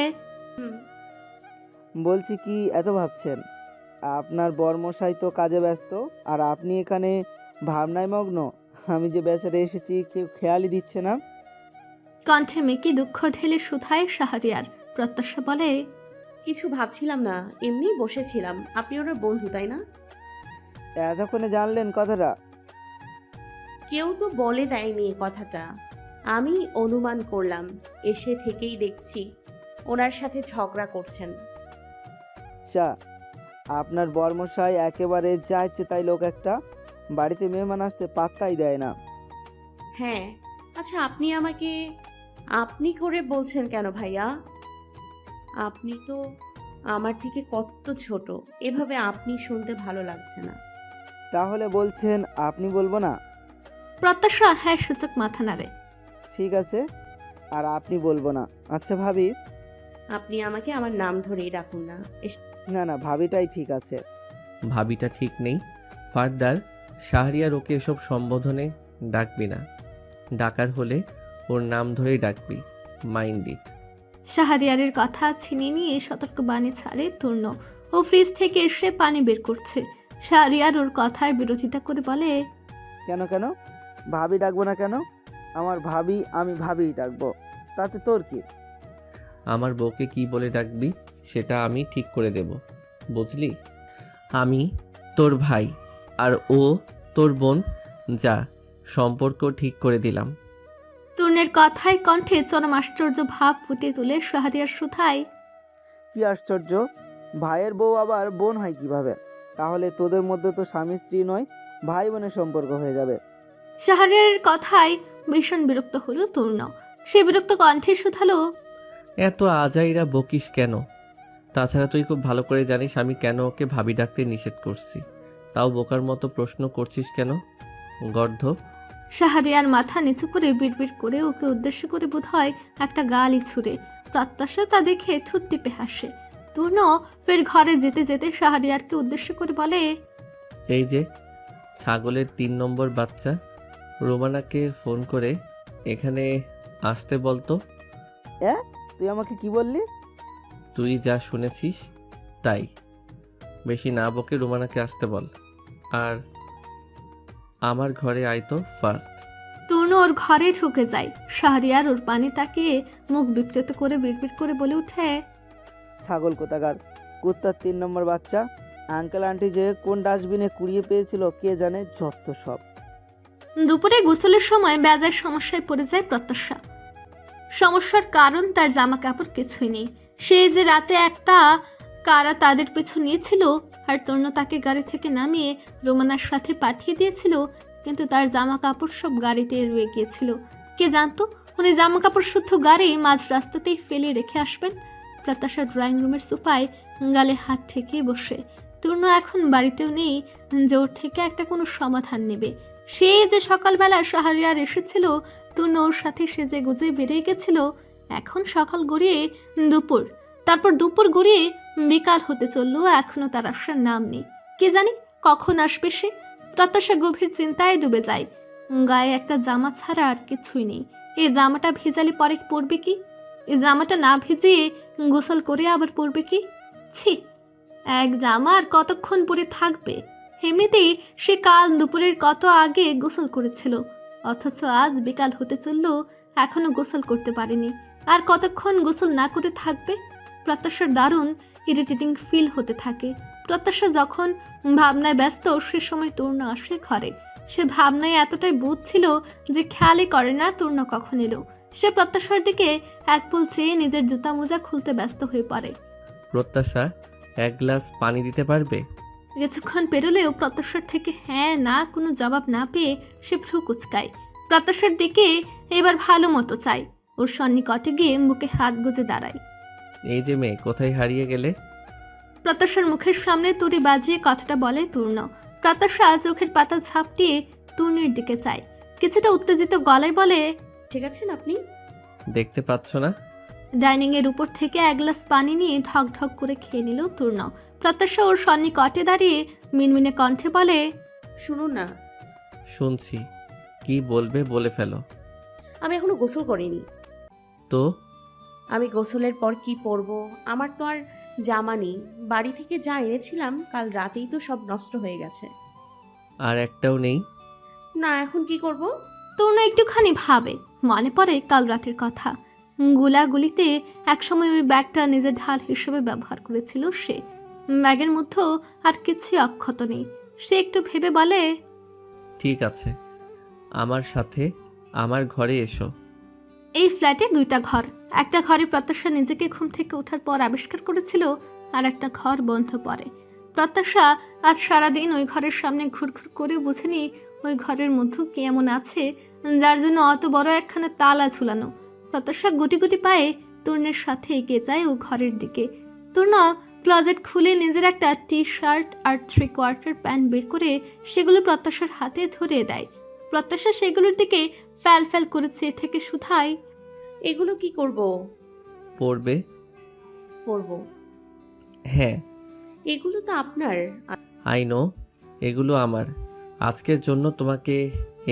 বলছি কি এত ভাবছেন? আপনার বরমশাই তো কাজে ব্যস্ত, আর আপনি এখানে ভাবনায় মগ্ন। আমি যে বেচারে এসেছি কেউ খেয়ালই দিচ্ছে না। কণ্ঠে মেকি দুঃখ ঢেলে শুধায় শাহরিয়ার। প্রত্যাশা বলে, কিছু ভাবছিলাম না, এমনিই বসেছিলাম। আপনি ওনার বন্ধু তাই না? এতক্ষণে জানলেন কথাটা? কেউ তো বলে দেয়নি এ কথাটা, আমি অনুমান করলাম। এসে থেকেই দেখছি ওনার সাথে ঝগড়া করছেন। চা, আপনার বরমশাই একেবারে যা ইচ্ছে তাই লোক একটা। বাড়িতে মেহমান আসতে পাত্তাই দেয় না। হ্যাঁ, আচ্ছা আপনি আমাকে আপনি করে বলছেন কেন ভাইয়া? আপনি তো আমার থেকে কত ছোট, এভাবে আপনি শুনতে ভালো লাগছে না। তাহলে বলছেন আপনি বলবো না? প্রত্যাশা হ্যাঁ সূচক মাথা নাড়ে। ঠিক আছে, আর আপনি বলবো না। আচ্ছা ভাবি। আপনি আমাকে আমার নাম ধরেই ডাকুন না। না না, ভাবিটাই ঠিক আছে। ভাবিটা ঠিক নেই। ফার্দার শাহরিয়ার ওকে এসব সম্বোধনে ডাকবি না। ডাকার হলে ওর নাম ধরেই ডাকবি। Mind it. শাহরিয়ারের কথা ছিনিয়ে নিয়ে সতর্ক বাণী ছাড়ে তূর্ণ। ও ফ্রিজ থেকে এসে পানি বের করছে। শাহরিয়ার ওর কথার বিরোধিতা করে বলে, কেন কেন ভাবি ডাকবো না কেন? আমার ভাবি, আমি ভাবিই ডাকবো, তাতে তোর কি? আমার বউকে কি বলে ডাকবি সেটা আমি ঠিক করে দেব, বুঝলি? আমি তোর ভাই আর ও তোর বোন। যা, সম্পর্ক ঠিক করে দিলাম। তূর্ণের কথায় কণ্ঠে চরম আশ্চর্য ভাব ফুটে তুলে শাহরিয়ার শুধায়, কি আশ্চর্য! ভাইয়ের বউ আবার বোন হয় কিভাবে? তাহলে তোদের মধ্যে তো স্বামী স্ত্রী নয়, ভাই বোনের সম্পর্ক হয়ে যাবে। শাহরিয়ারের কথায় ভীষণ বিরক্ত হলো তূর্ণ। সে বিরক্ত কণ্ঠে শুধালো, এত আজাইরা বকিস কেন? তাছাড়া তুই খুব ভালো করে জানিস আমি কেন ওকে ভাবি ডাকতে নিষেধ করছি। তাও বোকার মতো প্রশ্ন করছিস কেন, গর্ধব? শাহরিয়ার মাথা নিচু করে বিড়বিড় করে ওকে উদ্দেশ্য করে বোধহয় একটা গালি ছুড়ে। প্রত্যাশা তা দেখে ঠোঁট টিপে হাসে। তূর্ণ ফের ঘরে যেতে যেতে শাহরিয়ারকে উদ্দেশ্য করে বলে, এই যে ছাগলের 3 নম্বর বাচ্চা, রোমানাকে ফোন করে এখানে আসতে বলতো। তুই আমাকে কি বললি? তুই যা শুনেছিস তাই। বেশি না বকে রোমানাকে আসতে বল। আর আমার ঘরে আয় তো ফার্স্ট। তূর্ণ ওর ঘরে ঢুকে যায়। শাহরিয়ার ওর পানি তাকিয়ে মুখ বিকৃত করে বিড়বিড় করে বলে উঠে, ছাগল কোথাকার, কুত্তার 3 নম্বর বাচ্চা। আঙ্কেল আন্টি যে কোন ডাস্টবিনে কুড়িয়ে পেয়েছিল কে জানে, যত সব। দুপুরে গোসলের সময় বেজায় সমস্যায় পড়ে যায় প্রত্যাশা। সমস্যার কারণ তার জামা কাপড় কিছুই নেই। সে যে রাতে একটা কারা তাদের পিছু নিয়েছিল আর তূর্ণ তাকে গাড়ি থেকে নামিয়ে রোমানার সাথে পাঠিয়ে দিয়েছিল, কিন্তু তার জামা কাপড় সব গাড়িতে রয়ে গিয়েছিল। কে জানতো উনি জামা কাপড় শুদ্ধ গাড়ি মাঝ রাস্তাতেই ফেলে রেখে আসবেন। প্রত্যাশা ড্রয়িং রুমের সোফায় গালে হাত ঠেকিয়ে বসে। তূর্ণ এখন বাড়িতেও নেই যে ওর থেকে একটা কোনো সমাধান নেবে। সে যে সকালবেলা শাহরিয়ার এসেছিল, তূর্ণ ওর সাথে সেজে গুজে বেরিয়ে গেছিল। এখন সকাল গড়িয়ে দুপুর, তারপর দুপুর গড়িয়ে বিকাল হতে চললো, এখনো তার আসার নাম নেই। কে জানি কখন আসবে সে। প্রত্যাশা গভীর চিন্তায় ডুবে যায়। গায়ে একটা জামা ছাড়া আর কিছুই নেই। এই জামাটা ভিজালে পরে পরবে কি? এই জামাটা না ভিজিয়ে গোসল করে আবার পরবে কি? ছি, এক জামা আর কতক্ষণ পরে থাকবে? এমনিতেই সে কাল দুপুরের কত আগে গোসল করেছিল, অথচ আজ বিকাল হতে চলল এখনো গোসল করতে পারেনি। আর কতক্ষণ গোসল না করে থাকবে? প্রত্যাশার দারুণ ইরিটেটিং ফিল হতে থাকে। প্রত্যাশা যখন ভাবনায় ব্যস্ত সে সময় তূর্ণ আসে ঘরে। সে ভাবনায় এতটাই বুঝছিল যে খেয়ালই করে না তূর্ণ কখন এলো। সে প্রত্যাশার দিকে এক পল চেয়ে নিজের জুতা মোজা খুলতে ব্যস্ত হয়ে পড়ে। প্রত্যাশা, এক গ্লাস পানি দিতে পারবে? কিছুক্ষণ পেরোলেও প্রত্যাশার থেকে হ্যাঁ না কোনো জবাব না পেয়ে সে ভ্রু কুচকায়। প্রত্যাশার দিকে এবার ভালো মতো চায়। ওর সন্নিকটে গিয়ে বুকে হাত গুজে দাঁড়ায়। এই যে মেয়ে, কোথায় হারিয়ে গেলে? প্রত্যাশার মুখের সামনে তুড়ি বাজিয়ে কথাটা বলে তূর্ণ। প্রত্যাশা চোখের পাতা ঝাপটিয়ে তূর্ণের দিকে চায়, কিছুটা উত্তেজিত গলায় বলে, ঠিক আছেন আপনি? দেখতে পাচ্ছ না? ডাইনিং এর উপর থেকে এক গ্লাস পানি নিয়ে ঢক ঢক করে খেয়ে নিল তূর্ণ। প্রত্যাশা ওর সন্নিকটে দাঁড়িয়ে মিনমিনে কণ্ঠে বলে, শুনুন না, শুনছি, কি বলবে বলে ফেলো। আমি এখনো গোসল করিনি। তো আমি গোসলের পর কি পরবো? আমার তো আর জামা নেই। বাড়ি থেকে যা এনেছিলাম কাল রাতেই তো সব নষ্ট হয়ে গেছে। আর একটাও নেই? না, এখন কি করব? তূর্ণ একটুখানি ভাবে, মনে পড়ে কাল রাতের কথা। গুলাগুলিতে একসময় ওই ব্যাগটা নিজের ঢাল হিসেবে ব্যবহার করেছিল সে। ব্যাগের মধ্যেও আর কিছুই অক্ষত নেই। সে একটু ভেবে বলে, ঠিক আছে, আমার সাথে আমার ঘরে এসো। এই ফ্ল্যাটে দুইটা ঘর। একটা ঘরে প্রত্যাশা নিজেকে ঘুম থেকে ওঠার পর আবিষ্কার করেছিল, আর একটা ঘর বন্ধ পড়ে। প্রত্যাশা আজ সারাদিন ওই ঘরের সামনে ঘুরঘুর করে বুঝেনি ওই ঘরের মধ্যে কি এমন আছে যার জন্য অত বড় একখানা তালা ঝুলানো। প্রত্যাশা গুটি গুটি পায়ে তূর্ণের সাথে এগিয়ে যায় ও ঘরের দিকে। তূর্ণ ক্লোজেট খুলে নিজের একটা টি শার্ট আর 3/4 প্যান্ট বের করে সেগুলো প্রত্যাশার হাতে ধরিয়ে দেয়। প্রত্যাশা সেগুলোর দিকে ফ্যাল ফ্যাল করে চেয়ে থেকে শুধায়, এগুলো কি করব? পড়বে? পরবো। হ্যাঁ। এগুলো তো আপনার। আই নো, এগুলো আমার। আজকের জন্য তোমাকে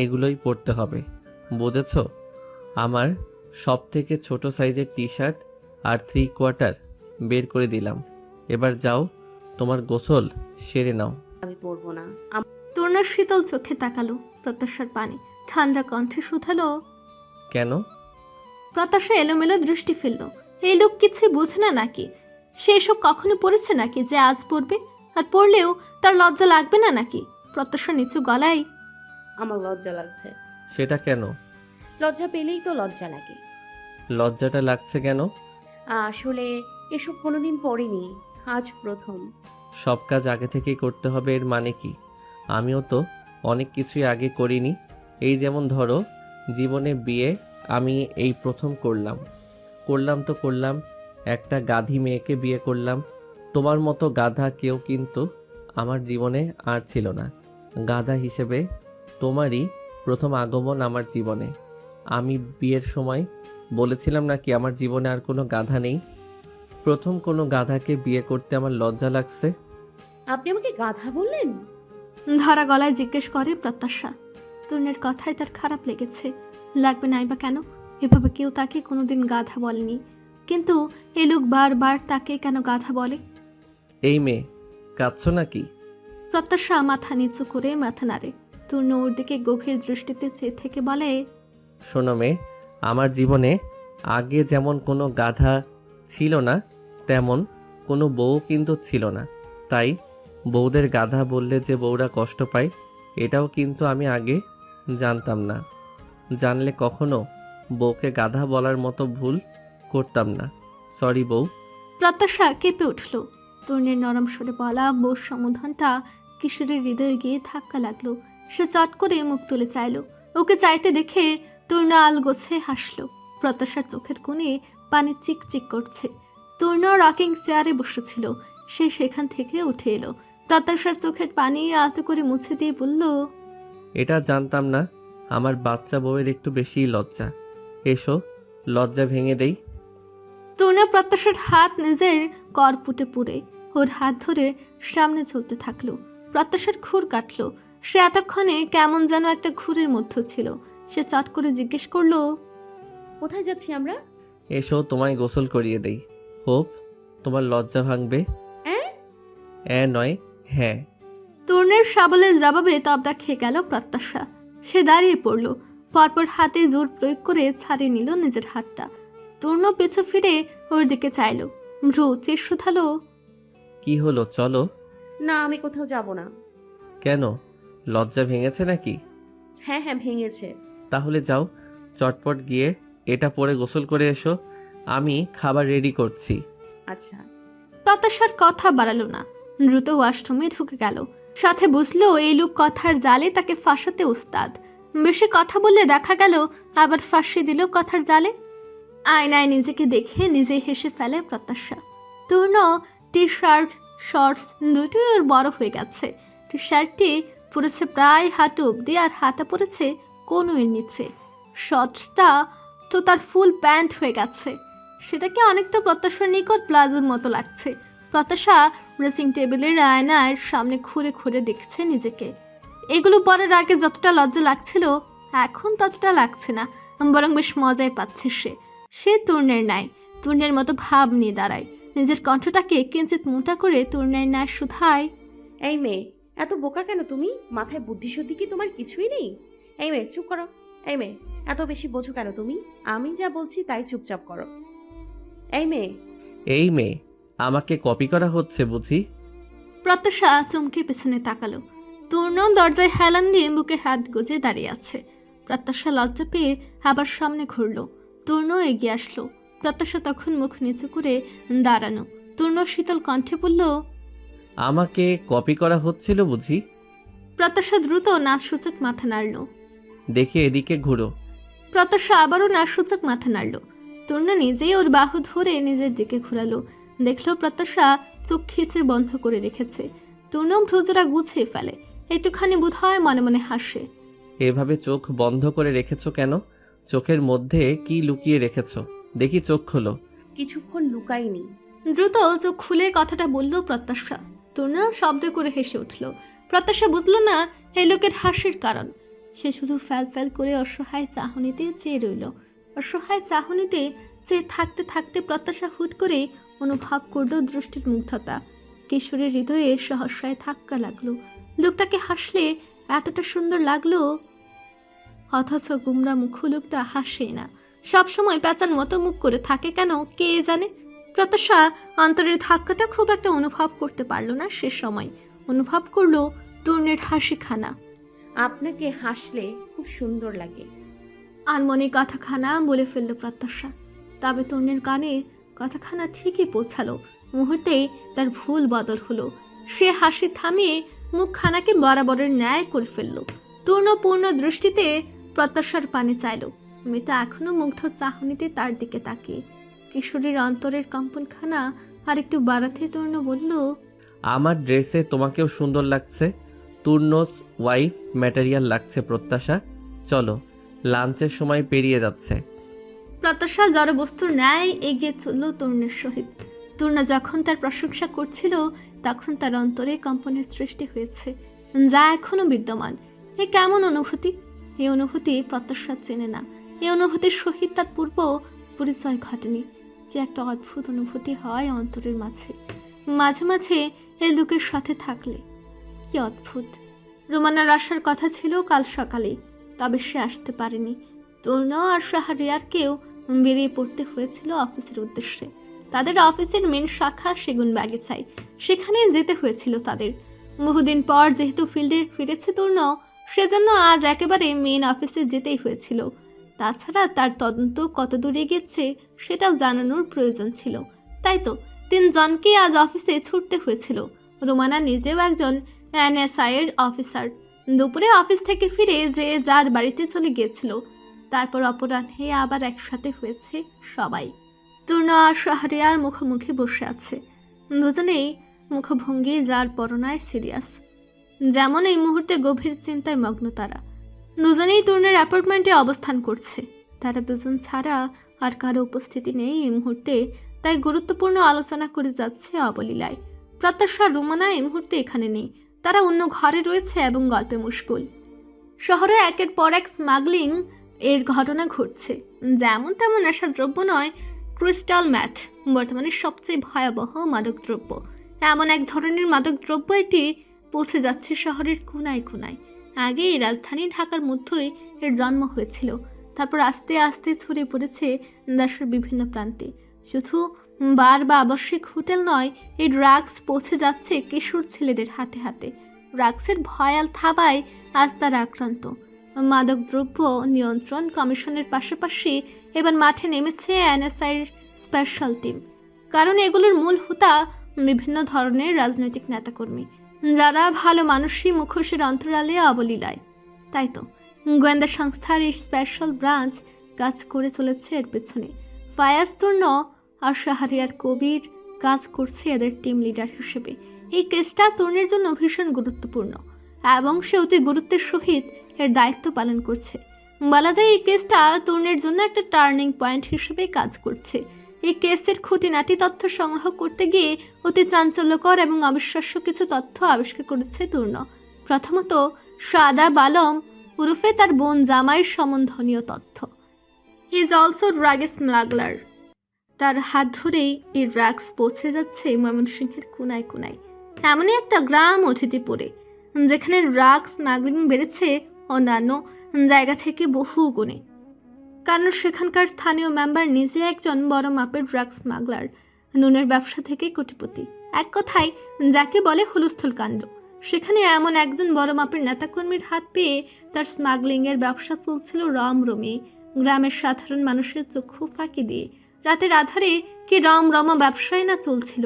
এগুলোই পরতে হবে, বুঝেছ? আমার সব থেকে ছোট সাইজের টি শার্ট আর 3/4 বের করে দিলাম। এবার যাও, তোমার গোসল সেরে নাও। আমি পরবো না। তূর্ণার শীতল চোখে তাকালো প্রত্যাশার পানে, ঠান্ডা কণ্ঠে শুধালো, কেন? প্রত্যাশা এলোমেলো দৃষ্টি ফেলল। এই লোক কিছুই বোঝে না নাকি? সে এসব কখনো পড়েছে নাকি যে আজ পড়বে? আর পড়লেও তার লজ্জা লাগবে না নাকি? প্রত্যাশা নিচু গলায়, আমার লজ্জা লাগছে। সেটা কেন? লজ্জা পেলেই তো লজ্জা লাগে। লজ্জাটা লাগছে কেন? আসলে এসব কোনোদিন পড়িনি, আজ প্রথম। সব কাজ আগে থেকেই করতে হবে এর মানে কি? আমিও তো অনেক কিছুই আগে করিনি। এই যেমন ধরো, জীবনে বিয়ে আমি এই প্রথম করলাম, একটা গাধী মেয়েকে বিয়ে করলাম। তোমার মতো গাধা কেউ কিন্তু আমার জীবনে আর ছিল না। গাধা হিসেবে তোমারই প্রথম আগমন আমার জীবনে। আমি বিয়ের সময় বলেছিলাম নাকি আমার জীবনে আর কোনো গাধা নেই? প্রথম কোনো গাধাকে বিয়ে করতে আমার লজ্জা লাগছে। আপনি আমাকে গাধা বললেন? ধরা গলায় জিজ্ঞেস করে প্রত্যাশা। তূর্ণের কথায় তার খারাপ লেগেছে। লাগবে নাই বা কেন? এভাবে কেউ তাকে কোনোদিন গাধা বলেনি। কিন্তু এ লোক বারবার তাকে কেন গাধা বলে? এই মেয়ে, কাঁদছো নাকি? প্রত্যাশা মাথা নিচু করে মাথা নাড়ে। তূর্ণ ওর দিকে গভীর দৃষ্টিতে চেয়ে থেকে বলে, শোনো মেয়ে, আমার জীবনে আগে যেমন কোনো গাধা ছিল না, তেমন কোনো বউ কিন্তু ছিল না। তাই বউদের গাধা বললে যে বউরা কষ্ট পায়, এটাও কিন্তু আমি আগে জানতাম না। জানলে কখনো বউকে গাধা বলার মতো ভুল করতাম না। সরি বউ। প্রত্যাশা কেঁপে উঠল। তূর্ণের নরম সরে বলা বউর সম্বোধনটা কিশোরের হৃদয়ে গিয়ে ধাক্কা লাগলো। সে চট করে মুখ তুলে চাইল। ওকে চাইতে দেখে তূর্ণ আলগোছে হাসল। প্রত্যাশার চোখের কোণে পানি চিকচিক করছে। তূর্ণ রকিং চেয়ারে বসেছিল। সে সেখান থেকে উঠে এলো। প্রত্যাশার চোখের পানি আলতো করে মুছে দিয়ে বলল, এটা জানতাম না, আমার বাচ্চা বউয়ের একটু বেশিই লজ্জা। এসো, লজ্জা ভেঙে দেই। তূর্ণ প্রত্যাশার হাত নিজের করপুটে পুড়ে ওর হাত ধরে সামনে চলতে থাকলো। প্রত্যাশার খুর কাটলো। সে এতক্ষণে কেমন যেন একটা ঘুরের মধ্যে ছিল। সে চট করে জিজ্ঞেস করলো, কোথায় যাচ্ছি আমরা? এসো, তোমায় গোসল করিয়ে দেই। হোপ তোমার লজ্জা ভাঙবে। নয়, হ্যাঁ। তূর্ণের সাবলের জবাবে তবদা খেয়ে গেল প্রত্যাশা। সে দাঁড়িয়ে পড়ল। পরপর হাতে জোর প্রয়োগ করে ছাড়িয়ে নিল নিজের হাতটা। তূর্ণ পিছু ফিরে ওর দিকে চাইল। ভ্রু চির শুধালো, কি হলো, চলো। না, আমি কোথাও যাব না। কেন, লজ্জা ভেঙেছে নাকি? হ্যাঁ হ্যাঁ, ভেঙেছে। তাহলে যাও, চটপট গিয়ে এটা পরে গোসল করে এসো, আমি খাবার রেডি করছি। আচ্ছা। প্রত্যাশার কথা বাড়ালো না, দ্রুত ওয়াশরুমে ঢুকে গেল। সাথে বুঝলো এই লোক কথার জালে তাকে ফাঁসাতে উস্তাদ। বেশি কথা বললে দেখা গেল আবার ফাঁসিয়ে দিল কথার জালে। আয়নায় নিজেকে দেখে নিজেই হেসে ফেলে প্রত্যাশা। তূর্ণ টি শার্ট শর্টস দুটোই ওর বড় হয়ে গেছে। টি শার্টটি পড়েছে প্রায় হাঁটু অব্দি আর হাতা পড়েছে কনুইয়ের নিচে। শর্টসটা তো তার ফুল প্যান্ট হয়ে গেছে। সেটাকে অনেকটা প্রত্যাশার নিকট প্লাজোর মতো লাগছে। প্রত্যাশা ড্রেসিং টেবিলের আয়নার সামনে ঘুরে ঘুরে দেখছে নিজেকে। এগুলো পরার আগে যতটা লজ্জা লাগছিল এখন ততটা লাগছে না, বরং বেশ মজাই পাচ্ছে সে তূর্ণের ন্যায়, তূর্ণের মতো ভাব নিয়ে দাঁড়ায়। নিজের কণ্ঠটাকে কিঞ্চিত মোটা করে তূর্ণের ন্যায় শুধায়, এই মেয়ে, এত বোকা কেন তুমি? মাথায় বুদ্ধি শুদ্ধি কি তোমার কিছুই নেই? এই মেয়ে, চুপ করো। এই মেয়ে, এত বেশি বোঝো কেন তুমি? আমি যা বলছি তাই চুপচাপ করো। এই মেয়ে। এই মেয়ে, আমাকে কপি করা হচ্ছে বুঝি? প্রত্যাশা চমকে পেছনে তাকালো। তূর্ণ দরজায় হেলান দিয়ে বুকে হাত গুজে দাঁড়িয়ে আছে। প্রত্যাশা লজ্জা পেয়ে আবার সামনে ঘুরল। তূর্ণ এগিয়ে আসলো। প্রত্যাশা তখন মুখ নিচু করে দাঁড়ানো। তূর্ণ শীতল কণ্ঠে বলল, আমাকে কপি করা হচ্ছিল বুঝি? প্রত্যাশা দ্রুত নাচসূচক মাথা নাড়ল। দেখে এদিকে ঘুরো। প্রত্যাশা আবারও নাচসূচক মাথা নাড়ল। তূর্ণ নিজেই ওর বাহু ধরে নিজের দিকে ঘুরালো। দেখলো প্রত্যাশা চোখ খিচে বন্ধ করে রেখেছে। তূর্ণ ভ্রুজোড়া গুছিয়ে ফেলে, একটুখানি বোধ হয় মনে মনে হাসে। এভাবে চোখ বন্ধ করে রেখেছো কেন? চোখের মধ্যে কি লুকিয়ে রেখেছো? দেখি চোখ খোলো। কিছুক্ষণ লুকাইনি। দ্রুত চোখ খুলে কথাটা বলল প্রত্যাশা। তূর্ণ শব্দ করে হেসে উঠল। প্রত্যাশা বুঝলো না এই লোকের হাসির কারণ। সে শুধু ফ্যাল ফ্যাল করে অসহায় চাহনিতে চেয়ে রইল। অসহায় চাহনিতে চেয়ে থাকতে থাকতে প্রত্যাশা হুট করে অনুভব করল দৃষ্টির মুগ্ধতা। কিশোরের হৃদয়ে সহসায় ধাক্কা লাগলো। লোকটাকে হাসলে এতটা সুন্দর লাগলো, অথচ গুমরা মুখ লোকটা হাসে না, সবসময় প্যাঁচার মতো মুখ করে থাকে কেন কে জানে। প্রত্যাশা অন্তরের ধাক্কাটা খুব একটা অনুভব করতে পারল না। সে সময় অনুভব করলো তূর্ণের হাসিখানা। আপনাকে হাসলে খুব সুন্দর লাগে। আনমনে কথাখানা বলে ফেলল প্রত্যাশা। তবে তূর্ণের কানে কথাখানা ঠিকই পৌঁছালো। মুহূর্তেই তার ভুল বদল হলো। সে হাসি থামিয়ে মুখখানাকে বরাবরের ন্যায় করে ফেলল। তূর্ণ পূর্ণ দৃষ্টিতে প্রত্যাশার পানে চাইল। মেয়েটা এখনো মুগ্ধ চাহনিতে তার দিকে তাকিয়ে। কিশোরীর অন্তরের কম্পনখানা আর একটু বাড়াতে তূর্ণ বলল, আমার ড্রেসে তোমাকেও সুন্দর লাগছে। তূর্ণস ওয়াইফ ম্যাটেরিয়াল লাগছে প্রত্যাশা। চলো, লাঞ্চের সময় পেরিয়ে যাচ্ছে। প্রত্যাশা জড়বস্তুর ন্যায় এগিয়ে চলল তূর্ণের সহিত। তূর্ণ যখন তার প্রশংসা করছিল তখন তার অন্তরে কম্পনের সৃষ্টি হয়েছে, যা এখনো বিদ্যমান। এ কেমন অনুভূতি? এই অনুভূতি প্রত্যাশা চেনে না। এই অনুভূতির সহিত তার পূর্ব পরিচয় ঘটেনি। কি একটা অদ্ভুত অনুভূতি হয় অন্তরের মাঝে মাঝে মাঝে এই লোকের সাথে থাকলে। কি অদ্ভুত! রোমানার আসার কথা ছিল কাল সকালেই, তবে সে আসতে পারেনি। তূর্ণ আর শাহরিয়ারকেও বেরিয়ে পড়তে হয়েছিল অফিসের উদ্দেশ্যে। তাদের অফিসের মেন শাখা সেগুন বাগিচায়, সেখানে যেতে হয়েছিল তাদের। বহুদিন পর যেহেতু ফিল্ডে ফিরেছে তূর্ণ, সেজন্য আজ একেবারে মেন অফিসে যেতেই হয়েছিল। তাছাড়া তার তদন্ত কত দূরে গেছে সেটাও জানানোর প্রয়োজন ছিল। তাই তো 3 জনকেই আজ অফিসে ছুটতে হয়েছিল। রোমানা নিজেও একজন এনএসআইয়ের অফিসার। দুপুরে অফিস থেকে ফিরে যে যার বাড়িতে চলে গিয়েছিল। তারপর অপরাহ্নে আবার একসাথে হয়েছে সবাই। তূর্ণ আর শাহরিয়ার মুখোমুখি বসে আছে। দুজনেই মুখভঙ্গি যার পরনায় সিরিয়াস, যেমন এই মুহূর্তে গভীর চিন্তায় মগ্ন তারা। দুজনেই তূর্ণের অ্যাপার্টমেন্টে অবস্থান করছে। তারা দুজন ছাড়া আর কারো উপস্থিতি নেই এই মুহূর্তে, তাই গুরুত্বপূর্ণ আলোচনা করে যাচ্ছে অবলীলায়। প্রত্যাশা রোমানা এই মুহূর্তে এখানে নেই, তারা অন্য ঘরে রয়েছে এবং গল্পে মুশগুল। শহরে একের পর এক স্মাগলিং এর ঘটনা ঘটছে। যেমন তেমন নেশাদ্রব্য নয়, ক্রিস্টাল ম্যাথ বর্তমানে সবচেয়ে ভয়াবহ মাদকদ্রব্য। এমন এক ধরনের মাদকদ্রব্য এটি পৌঁছে যাচ্ছে শহরের কোনায় কোনায়। আগে এই রাজধানী ঢাকার মধ্যেই এর জন্ম হয়েছিল, তারপর আস্তে আস্তে ছড়িয়ে পড়েছে দেশের বিভিন্ন প্রান্তে। শুধু বার বা আবাসিক হোটেল নয়, এই ড্রাগস পৌঁছে যাচ্ছে কিশোর ছেলেদের হাতে হাতে। ড্রাগসের ভয়াল থাবায় আজ তারা আক্রান্ত। মাদকদ্রব্য নিয়ন্ত্রণ কমিশনের পাশাপাশি এবার মাঠে নেমেছে এনএসআইর স্পেশাল টিম। কারণ এগুলোর মূল হোতা বিভিন্ন ধরনের রাজনৈতিক নেতাকর্মী, যারা ভালো মানুষই মুখোশের অন্তরালে অবলীলায়। তাই তো গোয়েন্দা সংস্থার এই স্পেশাল ব্রাঞ্চ কাজ করে চলেছে এর পেছনে। ফায়াজ তুর্ন আর শাহরিয়ার কবির কাজ করছে এদের টিম লিডার হিসেবে। এই কেসটা তরুণের জন্য ভীষণ গুরুত্বপূর্ণ এবং সে অতি গুরুত্বের সহিত এর দায়িত্ব পালন করছে। বলা যায় এই কেসটা তরুণের জন্য একটা টার্নিং পয়েন্ট হিসেবে কাজ করছে। এই কেসের খুঁটিনাটি তথ্য সংগ্রহ করতে গিয়ে অতি চাঞ্চল্যকর এবং অবিশ্বাস্য কিছু তথ্য আবিষ্কার করেছে তরুণ। প্রথমত, সাদাব আলম ওরফে তার বোন জামাইয়ের সম্বন্ধনীয় তথ্য। He is also drug smuggler. তার হাত ধরেই এই ড্রাগস পৌঁছে যাচ্ছে ময়মনসিংহের কোনায় কোনায়। এমনই একটা গ্রাম অতিথিপুরে, যেখানে ড্রাগ স্মাগলিং বেড়েছে অন্যান্য জায়গা থেকে বহু গুণে। কারণ সেখানকার স্থানীয় মেম্বার নিজে একজন বড় মাপের ড্রাগ স্মাগলার, নুনের ব্যবসা থেকে কোটিপতি। এক কথায় যাকে বলে হুলস্থুল কাণ্ড। সেখানে এমন একজন বড় মাপের নেতাকর্মীর হাত পেয়ে তার স্মাগলিংয়ের ব্যবসা চলছিল রমরমে। গ্রামের সাধারণ মানুষের চক্ষু ফাঁকি দিয়ে রাতের আধারে কি রমরমা ব্যবসায় না চলছিল।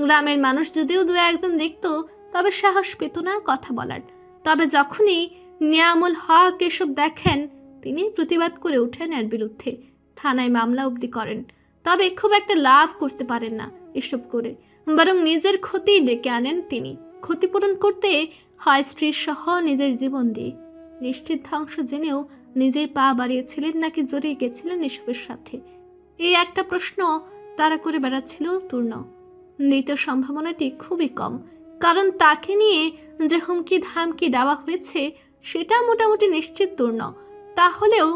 গ্রামের মানুষ যদিও দু একজন দেখত, তবে সাহস পেত না কথা বলার। তবে যখনই নিয়ামুল হক এসব দেখেন, তিনি প্রতিবাদ করে ওঠেন এর বিরুদ্ধে, থানায় মামলা অবধি করেন। তবে খুব একটা লাভ করতে পারেন না এসব করে, বরং নিজের ক্ষতি ডেকে আনেন তিনি। ক্ষতিপূরণ করতে হয় স্ত্রীর সহ নিজের জীবন দিয়ে। নিশ্চিত ধ্বংস জেনেও নিজেই পা বাড়িয়েছিলেন নাকি জড়িয়ে গেছিলেন এসবের সাথে, এই একটা প্রশ্ন তারা করে বেড়াচ্ছিল তূর্ণ। দ্বিতীয় সম্ভাবনাটি খুবই কম, কারণ তাকে নিয়ে যে হুমকি ধামকি দেওয়া হয়েছে সেটা মোটামুটি নিশ্চিত তূর্ণ। তাহলেও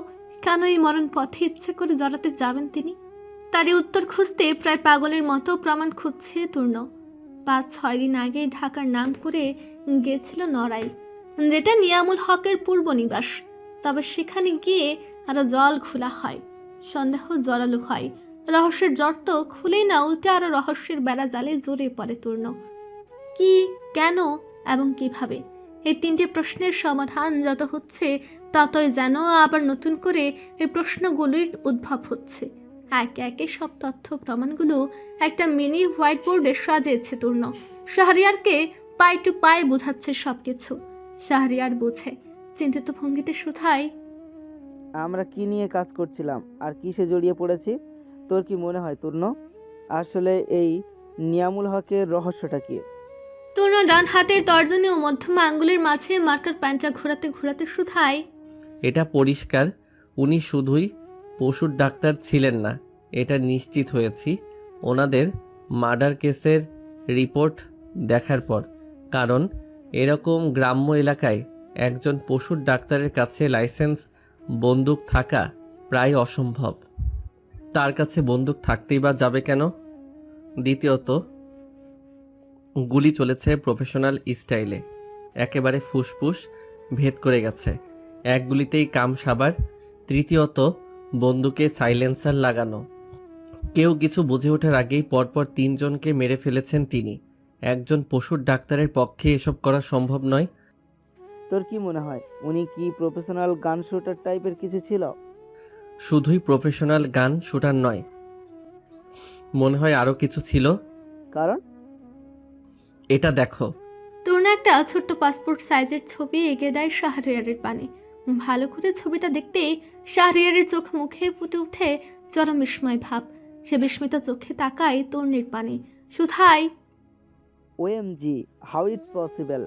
কেন এই মরণ পথে ইচ্ছে করে জড়াতে যাবেন তিনি? তারই উত্তর খুঁজতে প্রায় পাগলের মতো প্রমাণ খুঁজছে তূর্ণ। 5-6 দিন আগেই ঢাকার নাম করে গেছিল নড়াইল, যেটা নিয়ামুল হকের পূর্ব নিবাস। তবে সেখানে গিয়ে আরো জল খোলা হয়, সন্দেহ জড়ালো হয়। রহস্যের জর্ত খুলেই না, উল্টে আরো রহস্যের বেড়া জালে জড়িয়ে পড়ে তূর্ণ। কি, কেন এবং কিভাবে? এই 3টে প্রশ্নের সমাধান যত হচ্ছে ততই যেন আবার নতুন করে এই প্রশ্নগুলির উদ্ভব হচ্ছে। একে একে সব তথ্য প্রমাণগুলো একটা মিনি হোয়াইট বোর্ডে সাজিয়েছে তূর্ণ। শাহরিয়ারকে পাই টু পাই বোঝাচ্ছে সবকিছু। শাহরিয়ার বোঝে, চিন্তিত ভঙ্গিতে শুধায়, আমরা কি নিয়ে কাজ করছিলাম আর কিসে জড়িয়ে পড়েছি? তোর কি মনে হয় তূর্ণ, আসলে এই নিয়ামুল হকের রহস্যটা কি? তূর্ণ ডান হাতের তর্জনী ও মধ্যমা আঙ্গুলের মাঝে মার্কার প্যান্টটা ঘোরাতে ঘোরাতে শুধায়, এটা পরিষ্কার উনি শুধুই পশুর ডাক্তার ছিলেন না, এটা নিশ্চিত হয়েছি ওনাদের মার্ডার কেসের রিপোর্ট দেখার পর। কারণ এরকম গ্রাম্য এলাকায় একজন পশুর ডাক্তারের কাছে লাইসেন্স বন্দুক থাকা প্রায় অসম্ভব। তার কাছে বন্দুক থাকতেই বা যাবে কেন? দ্বিতীয়ত, গুলি চলেছে প্রফেশনাল স্টাইলে, একেবারে ফুসফুস ভেদ করে গেছে, এক গুলিতেই কাম সাবার। তৃতীয়ত, বন্দুকে সাইলেন্সার লাগানো। কেউ কিছু বুঝে ওঠার আগেই পরপর 3 জনকে মেরে ফেলেছেন তিনি। একজন পশুর ডাক্তারের পক্ষে এসব করা সম্ভব নয়। তোর কি মনে হয় উনি কি প্রফেশনাল গান শুটার টাইপের কিছু ছিল? শুধুই প্রফেশনাল গান শুটার নয়, মনে হয় আরও কিছু ছিল। কারণ এটা দেখো। তূর্ণ একটা ছোট্ট পাসপোর্ট সাইজের ছবি এগিয়ে দেয় শাহরিয়ারের পানে। ভালো করে ছবিটা দেখতেই শাহরিয়ারের চোখ মুখে ফুটে উঠে চরম বিস্ময় ভাব। সে বিস্মিত চোখে তাকায় তূর্ণের পানে, শুধায়, OMG, how it's possible?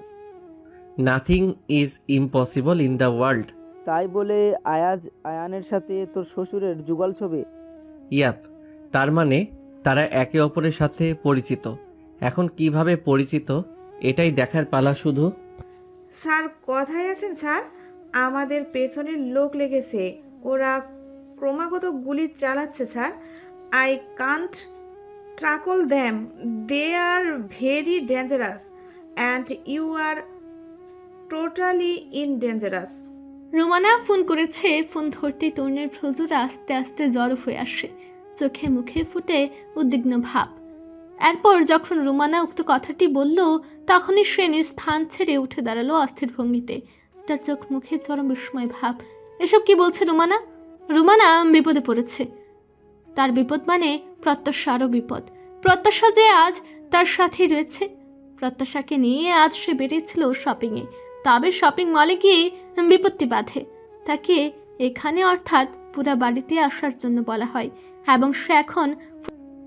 Nothing is impossible in the world. তাই বলে আয়ানের সাথে তোর শ্বশুরের যুগল ছবি? ইয়াপ, তার মানে তারা একে অপরের সাথে পরিচিত। এখন কিভাবে পরিচিত এটাই দেখার পালা শুধু। স্যার কথায় আছেন স্যার, আমাদের পেছনের লোক লেগেছে, ওরা ক্রমাগত গুলি চালাচ্ছে sir. I can't tackle them, they are very dangerous and you are totally in dangerous. Romana phone করেছে। ফোন ধরতেই তরুণের ভ্রজুরা আস্তে আস্তে জড়ো হয়ে আসে। চোখে মুখে ফুটে উদ্বিগ্ন ভাব। এরপর যখন রুমানা উক্ত কথাটি বলল, তখনই সে নিজ স্থান ছেড়ে উঠে দাঁড়ালো অস্থির ভঙ্গিতে। তার চোখ মুখে চরম বিস্ময় ভাব। এসব কি বলছে রুমানা? রুমানা বিপদে পড়েছে। তার বিপদ মানে প্রত্যাশারও বিপদ। প্রত্যাশা যে আজ তার সাথেই রয়েছে। প্রত্যাশাকে নিয়ে আজ সে বেরিয়েছিল শপিংয়ে, তবে শপিং মলে গিয়ে বিপত্তি বাধে। তাকে এখানে অর্থাৎ পুরা বাড়িতে আসার জন্য বলা হয়, এবং সে এখন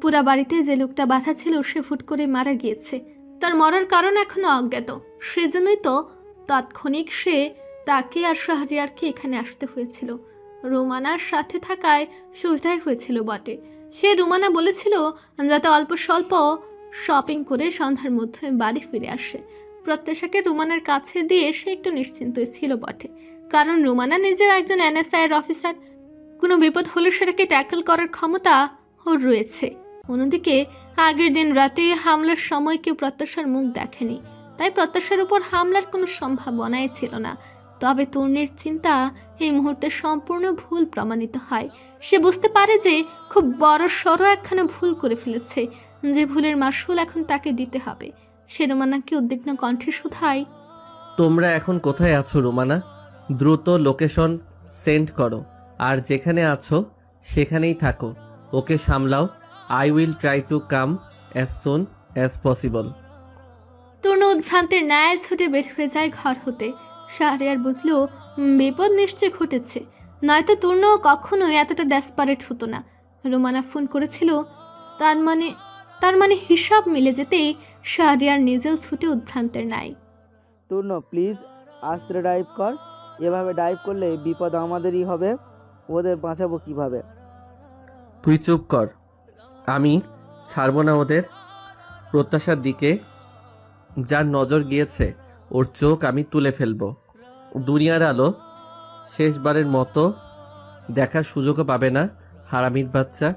পুরা বাড়িতে যে লোকটা বাধা ছিল সে ফুট করে মারা গিয়েছে। তার মরার কারণ এখনো অজ্ঞাত। সেজন্যই তো তাৎক্ষণিক সে তাকে আর শাহরিয়ারকে এখানে আসতে হয়েছিল। রুমানার সাথে থাকায় সুবিধাই হয়েছিল বটে। সে রুমানা বলেছিল যাতে অল্প স্বল্প শপিং করে সন্ধ্যার মধ্যে বাড়ি ফিরে আসে। প্রত্যাশাকে রুমানার কাছে দিয়ে সে একটু নিশ্চিন্তই ছিল বটে, কারণ রুমানা নিজেও একজন এনএসআই-এর অফিসার। কোনো বিপদ হলে সেটাকে ট্যাকল করার ক্ষমতা ওর রয়েছে। অন্যদিকে আগের দিন রাতে হামলার সময় কেউ প্রত্যাশার মুখ দেখেনি, তাই প্রত্যাশার উপর হামলার কোনো সম্ভাবনাই ছিল না। তবে তরুণীর চিন্তা এই মুহূর্তে সম্পূর্ণ ভুল প্রমাণিত হয়। সে বুঝতে পারে যে খুব বড় সড়ো একখানা ভুল করে ফেলেছে, যে ভুলের মাসুল এখন তাকে দিতে হবে। সে রুমানাকে উদ্বিগ্ন কণ্ঠে শুধায়, তোমরা এখন কোথায় আছো রুমানা? দ্রুত লোকেশন সেন্ড করো, আর যেখানে আছো সেখানেই থাকো। ওকে সামলাও। I will try to come as soon as possible. Tarun উদ্ভ্রান্তের ন্যায় ছুটে বের হয়ে যায় ঘর হতে। শাহরিয়ার বুঝলো বিপদ নিশ্চয় ঘটেছে, নয়তো তরুণ কখনোই এতটা ডেসপারেট হতো না। রোমানা ফোন করেছিল, তার মানে হিসাব মিলে যেতেই শাহরিয়ার নিজেও ছুটে উদ্ভ্রান্তের ন্যায়। তূর্ণ প্লিজ আস্তে ডাইভ কর। এভাবে ডাইভ করলে বিপদ আমাদেরই হবে। ওদের বাঁচাবো কিভাবে? তুই চুপ কর, আমি ছাড়বো না ওদের। প্রত্যাশার দিকে যার নজর গিয়েছে ওর চোখ আমি তুলে ফেলবো। দুনিয়ার আলো শেষবারের মতো দেখার সুযোগও পাবে না হারামির বাচ্চা।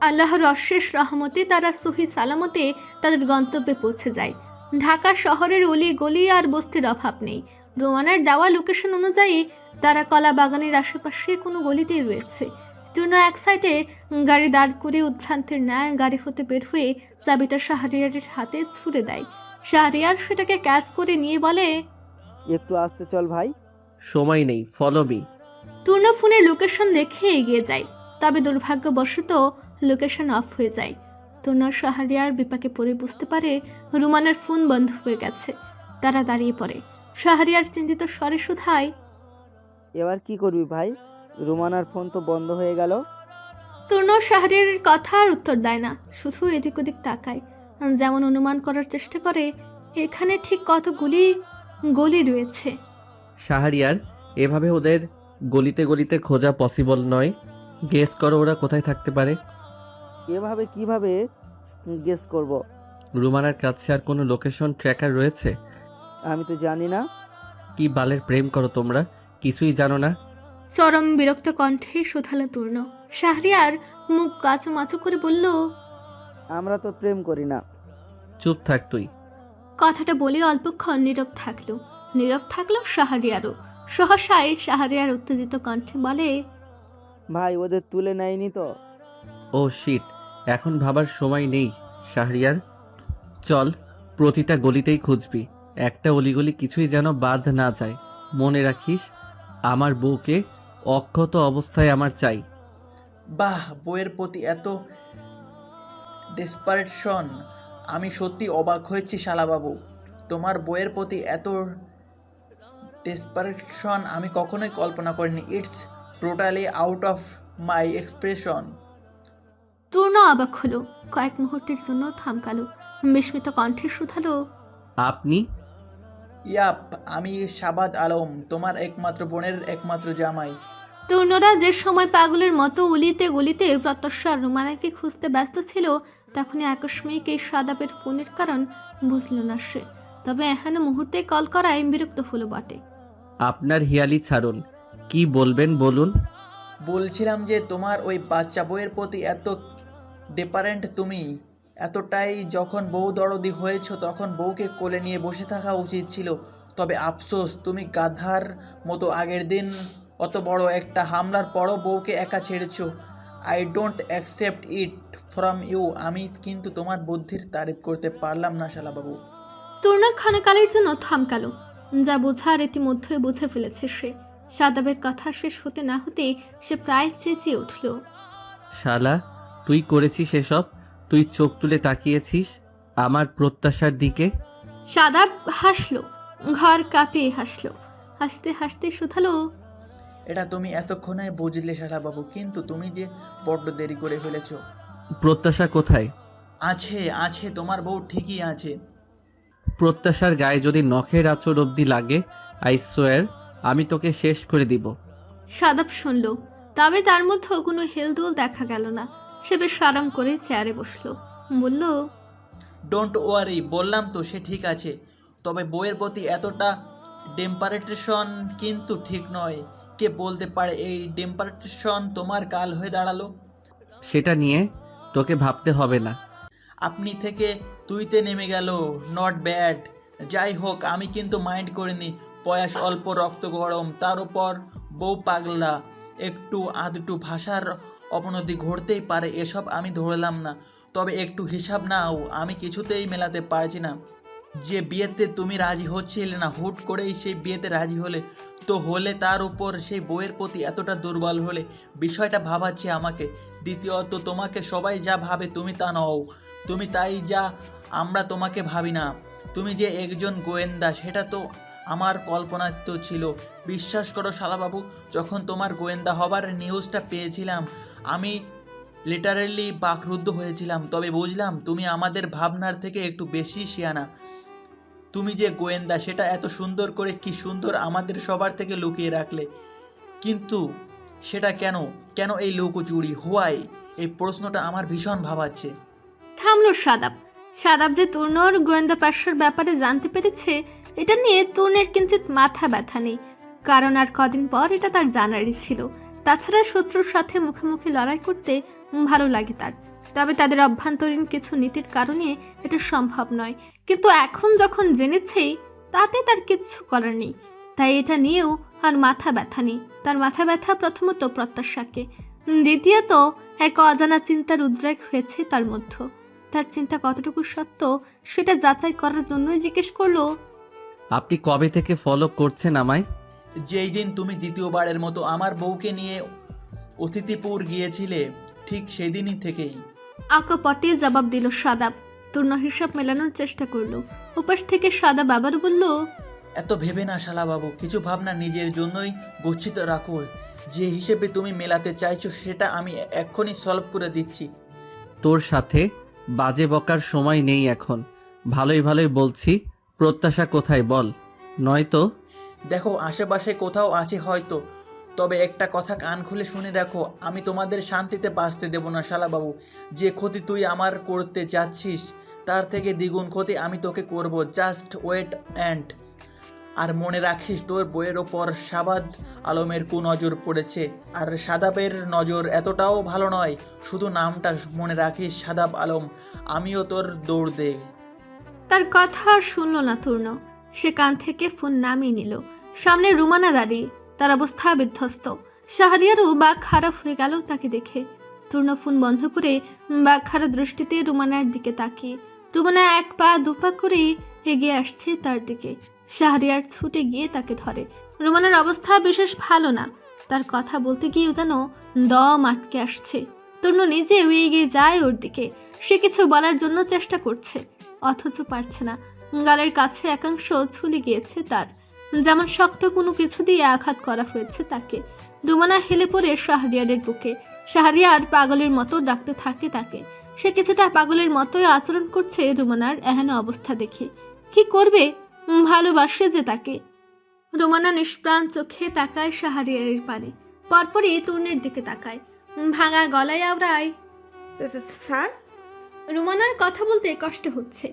আল্লাহর অশেষ রহমতে তারা সহি সালামতে তাদের গন্তব্যে পৌঁছে যায়। ঢাকা শহরের অলি গলি আর বস্তির অভাব নেই। রোমানার দেওয়া লোকেশন অনুযায়ী তারা কলা বাগানের আশেপাশে কোনো গলিতেই রয়েছে। তৃণ এক সাইডে গাড়ি দাঁড় করে উদ্ভ্রান্তের ন্যায় গাড়ি হতে বের হয়ে চাবিটা শাহরিয়ারের হাতে ছুড়ে দেয়। শাহরিয়ার সেটাকে ক্যাচ করে নিয়ে বলে, একটু আসতে চল ভাই। সময় নেই, ফলো মি। তূর্ণ ফোনের লোকেশন দেখে এগিয়ে যায়, তবে দুর্ভাগ্যবশত লোকেশন অফ হয়ে যায়। তূর্ণ শাহরিয়ার বিপাকে পড়ে বুঝতে পারে রুমানার ফোন বন্ধ হয়ে গেছে। তারা দাঁড়িয়ে পড়ে। শাহরিয়ার চিন্তিত স্বরে শুধায়, এবার কি করবি ভাই? রুমানার ফোন তো বন্ধ হয়ে গেল। তূর্ণ শাহরিয়ারের কথা আর উত্তর দেয় না, শুধু এদিক ওদিক তাকায়, যেমন অনুমান করার চেষ্টা করে এখানে ঠিক কতগুলি গলি রয়েছে। শাহরিয়ার, এভাবে ওদের গলিতে গলিতে খোঁজা পসিবল নয়। গেস করো ওরা কোথায় থাকতে পারে। এভাবে কিভাবে গেস করব? রুমানার কাছে আর কোনো লোকেশন ট্র্যাকার রয়েছে? আমি তো জানি না। কি বালের প্রেম করো তোমরা, কিছুই জানো না? চরম বিরক্ত কণ্ঠে শোধালো তূর্ণ। শাহরিয়ার মুখ কাচুমাচু করে বলল, আমরা তো প্রেম করি না। চুপ থাক তুই। কথাটা বলে অল্পক্ষণ নীরব থাকলো শাহরিয়ারও। সহসায় শাহরিয়ার উত্তেজিত কণ্ঠে বলে, ভাই ওদের তুলে নেয়নি তো? ও শিট, এখন ভাবার সময় নেই শাহরিয়ার। চল, প্রতিটা গলিতেই খুঁজবি, একটা অলিগলি কিছুই যেন বাদ না যায়। মনে রাখিস, আমার বউকে অক্ষত অবস্থায় আমার চাই। বাহ, বইয়ের প্রতি এত ডেসপারেশন! আমি সত্যি অবাক হয়েছি শালাবাবু। তোমার বইয়ের প্রতি এত ডেসপারেশন আমি কখনোই কল্পনা করিনি। It's totally out of my expression. Turna অবাক হলো, কয়েক মুহূর্তের জন্য থামকালো, বিস্মিত কণ্ঠে শুধালো, আপনি? ইয়াপ, আমি শাবাদ আলম, তোমার একমাত্র বোনের একমাত্র জামাই। তরুণরা যে সময় পাগলের মতো উলিতে গলিতে প্রত্যাশার রুমানাকে খুঁজতে ব্যস্ত ছিল, তখনই আকস্মিক এই সাদাপের ফোনের কারণ বুঝল না সে। তবে এখানে মুহূর্তে কল করায় বিরক্ত হলো বটে। আপনার হিয়ালি ছাড়ুন, কি বলবেন বলুন। বলছিলাম যে তোমার ওই বাচ্চা বউয়ের প্রতি এত ডিপারেন্ট তুমি, এতটাই যখন বউ দরদি হয়েছ তখন বউকে কোলে নিয়ে বসে থাকা উচিত ছিল। তবে আফসোস, তুমি গাধার মতো আগের দিন অত বড় একটা হামলার পরও বউকে একা ছেড়েছো। I don't accept it from you. আমি কিন্তু তোমার বুদ্ধির তারিফ করতে পারলাম না শালাবাবু। তূর্ণা ক্ষণকালের জন্য থমকালো। যা বোঝার ইতিমধ্যে বুঝে ফেলেছে সে। সাদাবের কথা শেষ হতে না হতে সে প্রায় চেঁচিয়ে উঠল। শালা, তুই করেছিস এসব? তুই চোখ তুলে তাকিয়েছিস আমার প্রত্যাশার দিকে? সাদাব হাসলো, ঘর কাঁপিয়ে হাসলো। হাসতে হাসতে শুধালো, এটা তুমি এতক্ষণে বুঝলে শালাবাবু, কিন্তু তুমি যে বড্ড দেরি করে ফেলেছো। প্রত্যাশা কোথায়? আছে আছে, তোমার বউ ঠিকই আছে। প্রত্যাশার গায়ে যদি নখের আঁচড় অবধি লাগে, আই সোয়ার আমি তোকে শেষ করে দিব। সাদাব শুনল, তবে তার মধ্যেও কোনো হেলদোল দেখা গেল না। সে বেশ আরাম করে চেয়ারে বসলো, বলল, ডোন্ট ওয়ারি, বললাম তো সে ঠিক আছে। তবে বউয়ের প্রতি এতটা ডেম্পারেটেশন কিন্তু ঠিক নয়। কে বলতে পারে এই ডেম্পারেটেশন তোমার কাল হয়ে দাঁড়ালো? সেটা নিয়ে তোকে ভাবতে হবে না। আপনি থেকে তুইতে নেমে গেল, নট ব্যাড। যাই হোক, আমি কিন্তু মাইন্ড করিনি। বয়স অল্প, রক্ত গরম, তার উপর বউ পাগলা, একটু আধটু ভাষার অবনতি ঘটতেই পারে, এসব আমি ধরলাম না। তবে একটু হিসাব নাও, আমি কিছুতেই মেলাতে পারছি না। যে বিয়েতে তুমি রাজি হচ্ছিলে না, হুট করেই সেই বিয়েতে রাজি হলে, তো হলে তার উপর সেই বউয়ের প্রতি এতটা দুর্বল হলে, বিষয়টা ভাবাচ্ছে আমাকে। দ্বিতীয়ত, তোমাকে সবাই যা ভাবে তুমি তা নও। তুমি তাই যা আমরা তোমাকে ভাবি না। তুমি যে একজন গোয়েন্দা সেটা তো আমার কল্পনা তো ছিল। বিশ্বাস করো শালাবাবু, যখন তোমার গোয়েন্দা হবার নিউজটা পেয়েছিলাম আমি লিটারেলি বাকরুদ্ধ হয়েছিলাম। তবে বুঝলাম তুমি আমাদের ভাবনার থেকে একটু বেশি শিয়ানা। তুমি যে গোয়েন্দা সেটা এত সুন্দর করে, কি সুন্দর আমাদের সবার থেকে লুকিয়ে রাখলে। কিন্তু সেটা কেন, কেন এই লুকোচুরি, হোয়াই? এই প্রশ্নটা আমার ভীষণ ভাবাচ্ছে। থামলো সাদাব। সাদাব যে তূর্ণর গোয়েন্দা পেশার ব্যাপারে জানতে পেরেছে, এটা নিয়ে তূর্ণের কিঞ্চিত মাথা ব্যথা নেই। কারণ আর কদিন পর এটা তার জানারই ছিল। তাছাড়া শত্রুর সাথে মুখোমুখি লড়াই করতে ভালো লাগে তার। তবে তাদের অভ্যন্তরীণ কিছু নীতির কারণে এটা সম্ভব নয়। কিন্তু এখন যখন জেনেছেই, তাতে তার কিছু করার নেই। তাই এটা নিয়েও আর মাথা ব্যথা নেই। তার মাথা ব্যথা প্রথমত প্রত্যাশাকে, দ্বিতীয়ত এক অজানা চিন্তার উদ্রেক হয়েছে তার মধ্যে। তার চিন্তা কতটুকু সত্য সেটা যাচাই করার জন্যই জিজ্ঞেস করলো, আপনি কবে থেকে ফলো করছেন আমায়? যেই দিন তুমি দ্বিতীয়বারের মতো আমার বউকে নিয়ে অতিথিপুর গিয়েছিলে, ঠিক সেই দিনই থেকেই। আকপটে জবাব দিল সাদাব। তূর্ণ হিসাব মেলানোর চেষ্টা করলো। উপাস থেকে সাদাব আবার বলল, এত ভেবে না শালাবাবু, কিছু ভাবনা নিজের জন্যই গচ্ছিত রাখো। যে হিসেবে তুমি মেলাতে চাইছো সেটা আমি এক্ষুনি সলভ করে দিচ্ছি। তোর সাথে বাজে বকার সময় নেই এখন। ভালোই ভালোই বলছি, প্রত্যাশা কোথায় বল, নয়তো। দেখো, আশেপাশে কোথাও আছে হয়তো। তবে একটা কথা কান খুলে শুনে রাখো, আমি তোমাদের শান্তিতে বাঁচতে দেব না শালাবাবু। যে ক্ষতি তুই আমার করতে যাচ্ছিস, তার থেকে দ্বিগুণ ক্ষতি আমি তোকে করব। Just wait and. আর মনে রাখিস, তোর বইয়ের ওপর সাবাদ আলমের নজর পড়েছে। আর সাদাবের নজর এতটাও ভালো নয়। শুধু নামটা মনে রাখিস, সাদাব আলম। আমিও তোর দৌড় দে। তার কথা আর শুনল না তূর্ণ। সে কান থেকে ফোন নামিয়ে নিল। সামনে রুমানা দাঁড়িয়ে, তার অবস্থা বিধ্বস্ত। শাহরিয়ারও বাঘ খারাপ হয়ে গেল তাকে দেখে। তূর্ণ ফোন বন্ধ করে বাঘ খারাপ দৃষ্টিতে রুমানার দিকে তাকিয়ে। রুমানা এক পা দুপা করে এগিয়ে আসছে তার দিকে। শাহরিয়ার ছুটে গিয়ে তাকে ধরে। রুমানার অবস্থা বিশেষ ভালো না। তার কথা বলতে গিয়েও যেন দম আটকে আসছে। তূর্ণ নিজেও এগিয়ে যায় ওর দিকে। সে কিছু বলার জন্য চেষ্টা করছে, অথচ পারছে না। গালের কাছে একাংশ ছুলে গিয়েছে তার, যেমন শক্ত কোনো কিছু দিয়ে আঘাত করা হয়েছে তাকে। রুমানা হেলে পড়ে শাহরিয়ারের বুকে। শাহরিয়ার পাগলের মতো ডাকতে থাকে তাকে। সে কিছুটা পাগলের মতোই আচরণ করছে রুমানার এহেন অবস্থা দেখে। কি করবে, ভালোবাসে যে তাকে। রুমানা নিষ্প্রাণ চোখে তাকায় শাহরিয়ারের পানে। পরপরই তূর্ণের দিকে তাকায়, ভাঙা গলায় আওড়ায়, স্যার। রুমানার কথা বলতে কষ্ট হচ্ছে,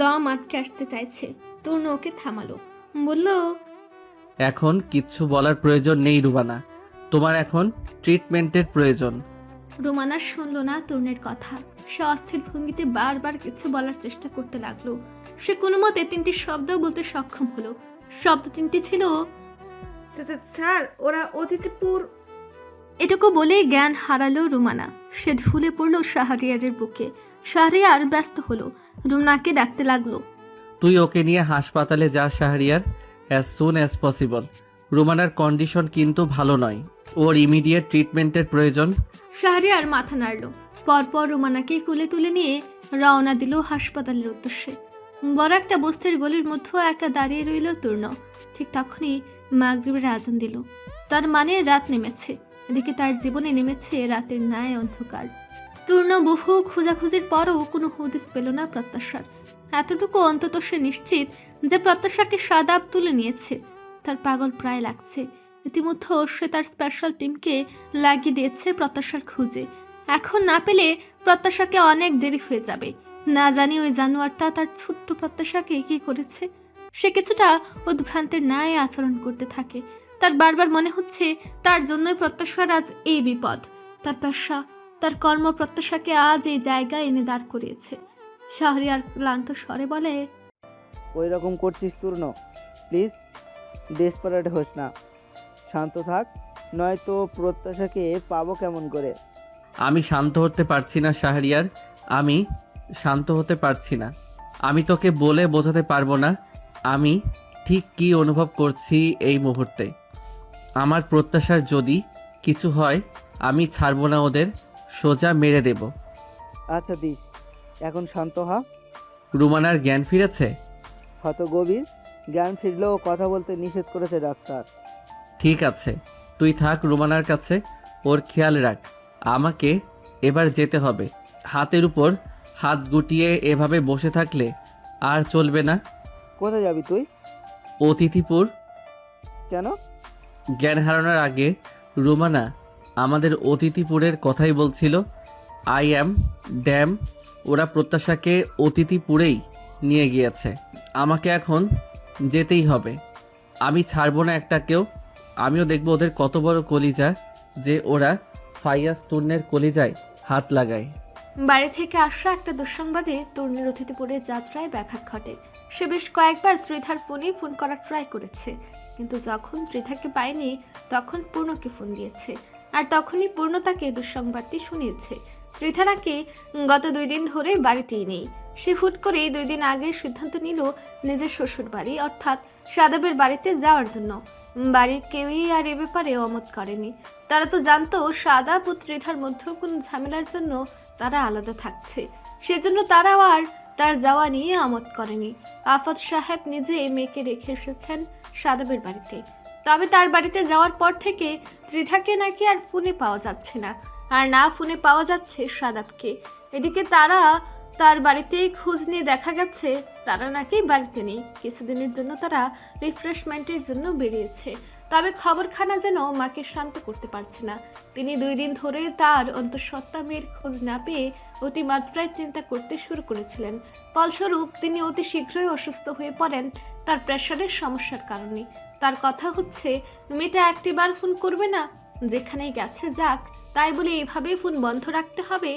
দম আটকে আসতে চাইছে। তূর্ণ ওকে থামালো, বলল, এখন কিচ্ছু বলার প্রয়োজন নেই রুবানা, তোমার এখন ট্রিটমেন্টের প্রয়োজন। রুমানা শুনল না তূর্ণের কথা। সে অস্থির ভঙ্গিতে বারবার কিছু বলার চেষ্টা করতে লাগলো। সে কোনো মতে তিনটি শব্দ বলতে সক্ষম হলো। শব্দ তিনটি ছিল, স্যার, ওরা অতিথিপুর। এটুকু বলেই জ্ঞান হারালো রুমানা। সে ঢুলে পড়ল শাহরিয়ারের বুকে। শাহরিয়ার ব্যস্ত হলো, রুমানাকে ডাকতে লাগলো। তুই ওকে নিয়ে হাসপাতালে যা Shahriar, as soon as possible. রুমানার কন্ডিশন কিন্তু ভালো নয়, ওর ইমিডিয়েট ট্রিটমেন্টের প্রয়োজন। শাহরিয়ার মাথা নাড়ল। পরপর রুমানাকে কোলে তুলে নিয়ে রওনা দিল হাসপাতালের উদ্দেশ্যে। বড় একটা বস্তির গলির মধ্যে একা দাঁড়িয়ে রইল তূর্ণ। ঠিক তখনই মাগরিবের আজান দিল। তার মানে রাত নেমেছে। এদিকে তার জীবনে নেমেছে রাতের ন্যায় অন্ধকার। তূর্ণ বহু খোঁজাখুঁজির পরও কোনো হদিস পেল না প্রত্যাশার। এতটুকু অন্তত সে নিশ্চিত যে প্রত্যাশাকে সাদাব তুলে নিয়েছে। তার পাগল প্রায় লাগছে। ইতিমধ্যে সে তার স্পেশাল টিমকে লাগিয়ে দিয়েছে প্রত্যাশার খুঁজে। এখন না পেলে প্রত্যাশাকে অনেক দেরি হয়ে যাবে। না জানি ওই জানোয়ারটা তার ছোট্ট প্রত্যাশাকে কি করেছে। সে কিছুটা উদ্ভ্রান্তের ন্যায় আচরণ করতে থাকে। তার বারবার মনে হচ্ছে তার জন্যই প্রত্যাশার আজ এই বিপদ। তার পেশা, তার কর্ম প্রত্যাশাকে আজ এই জায়গায় এনে দাঁড় করিয়েছে। শাহরিয়ার ক্লান্ত স্বরে বলে, ওই রকম করছিস তূর্ণ, প্লিজ ডেসপারেট হোস না, শান্ত থাক, নয়তো প্রত্যাশাকে পাবো কেমন করে। আমি শান্ত হতে পারছি না শাহরিয়ার, আমি শান্ত হতে পারছি না। আমি তোকে বলে বোঝাতে পারবো না আমি ঠিক কী অনুভব করছি এই মুহূর্তে। আমার প্রত্যাশার যদি কিছু হয় আমি ছাড়বো না ওদের, সোজা মেরে দেব। আচ্ছা দিস, এখন শান্ত হ। রুমানার জ্ঞান ফিরেছে? হত গভীর, জ্ঞান ফিরলেও কথা বলতে নিষেধ করেছে ডাক্তার। ঠিক আছে, তুই থাক রুমানার কাছে, ওর খেয়াল রাখ। আমাকে এবার যেতে হবে। হাতের উপর হাত গুটিয়ে এভাবে বসে থাকলে আর চলবে না। কোথায় যাবি তুই? অতিথিপুর। কেন? জ্ঞান হারানোর আগে রুমানা আমাদের অতিথিপুরের কথাই বলছিল। আই অ্যাম ড্যাম, ওরা প্রত্যাশাকে অতিথিপুরেই নিয়ে গিয়েছে। আমাকে এখন যেতেই হবে। আমি ছাড়বো না একটাকেও। আমিও দেখবো ওদের কত বড় কলিজা যে ওরা ফাইয়াজ তূর্ণের কলিজায় হাত লাগায়। বাড়ি থেকে আসা একটা দুঃসংবাদে তরুণীর অতিথিপুরের যাত্রায় ব্যাঘাত ঘটে। সে বেশ কয়েকবার ত্রিধার ফোনে ফোন করার ট্রাই করেছে, কিন্তু যখন ত্রিধাকে পায়নি তখন পূর্ণকে ফোন দিয়েছে। আর তখনই পূর্ণ তাকে দুঃসংবাদটি শুনিয়েছে। ত্রিধা নাকি গত 2 দিন ধরে বাড়িতেই নেই। সে হুট করে 2 দিন আগে সিদ্ধান্ত নিল নিজের শ্বশুর বাড়ি অর্থাৎ সাদাবের বাড়িতে যাওয়ার জন্য। বাড়ির কেউই আর এ ব্যাপারে অমত করেনি। তারা তো জানতো সাদাব ও ত্রিধার মধ্যে কোনো ঝামেলার জন্য তারা আলাদা থাকছে। সেজন্য তারাও আর তার যাওয়া নিয়ে আমত করেনি। আফত সাহেব নিজে মেয়েকে রেখে এসেছেন সাদাবের বাড়িতে। তবে তার বাড়িতে যাওয়ার পর থেকে ত্রিধাকে নাকি আর ফোনে পাওয়া যাচ্ছে না, আর না ফোনে পাওয়া যাচ্ছে সাদাবকে। এদিকে তারা তার বাড়িতে খোঁজ নিয়ে দেখা গেছে তারা নাকি বাড়িতে নেই। কিছুদিনের জন্য তারা রিফ্রেশমেন্টের জন্য বেরিয়েছে। তবে খবরখানা যেন মাকে শান্ত করতে পারছে না। তিনি 2 দিন ধরে তার অন্তঃসত্ত্বা মেয়ের খোঁজ না পেয়ে অতিমাত্রায় চিন্তা করতে শুরু করেছিলেন। ফলস্বরূপ তিনি অতি শীঘ্রই অসুস্থ হয়ে পড়েন তার প্রেশারের সমস্যার কারণে। তার কথা হচ্ছে মেয়েটা একটিবার ফোন করবে না, যেখানেই গেছে যাক, তাই বলে এইভাবে ফোন বন্ধ রাখতে হবে?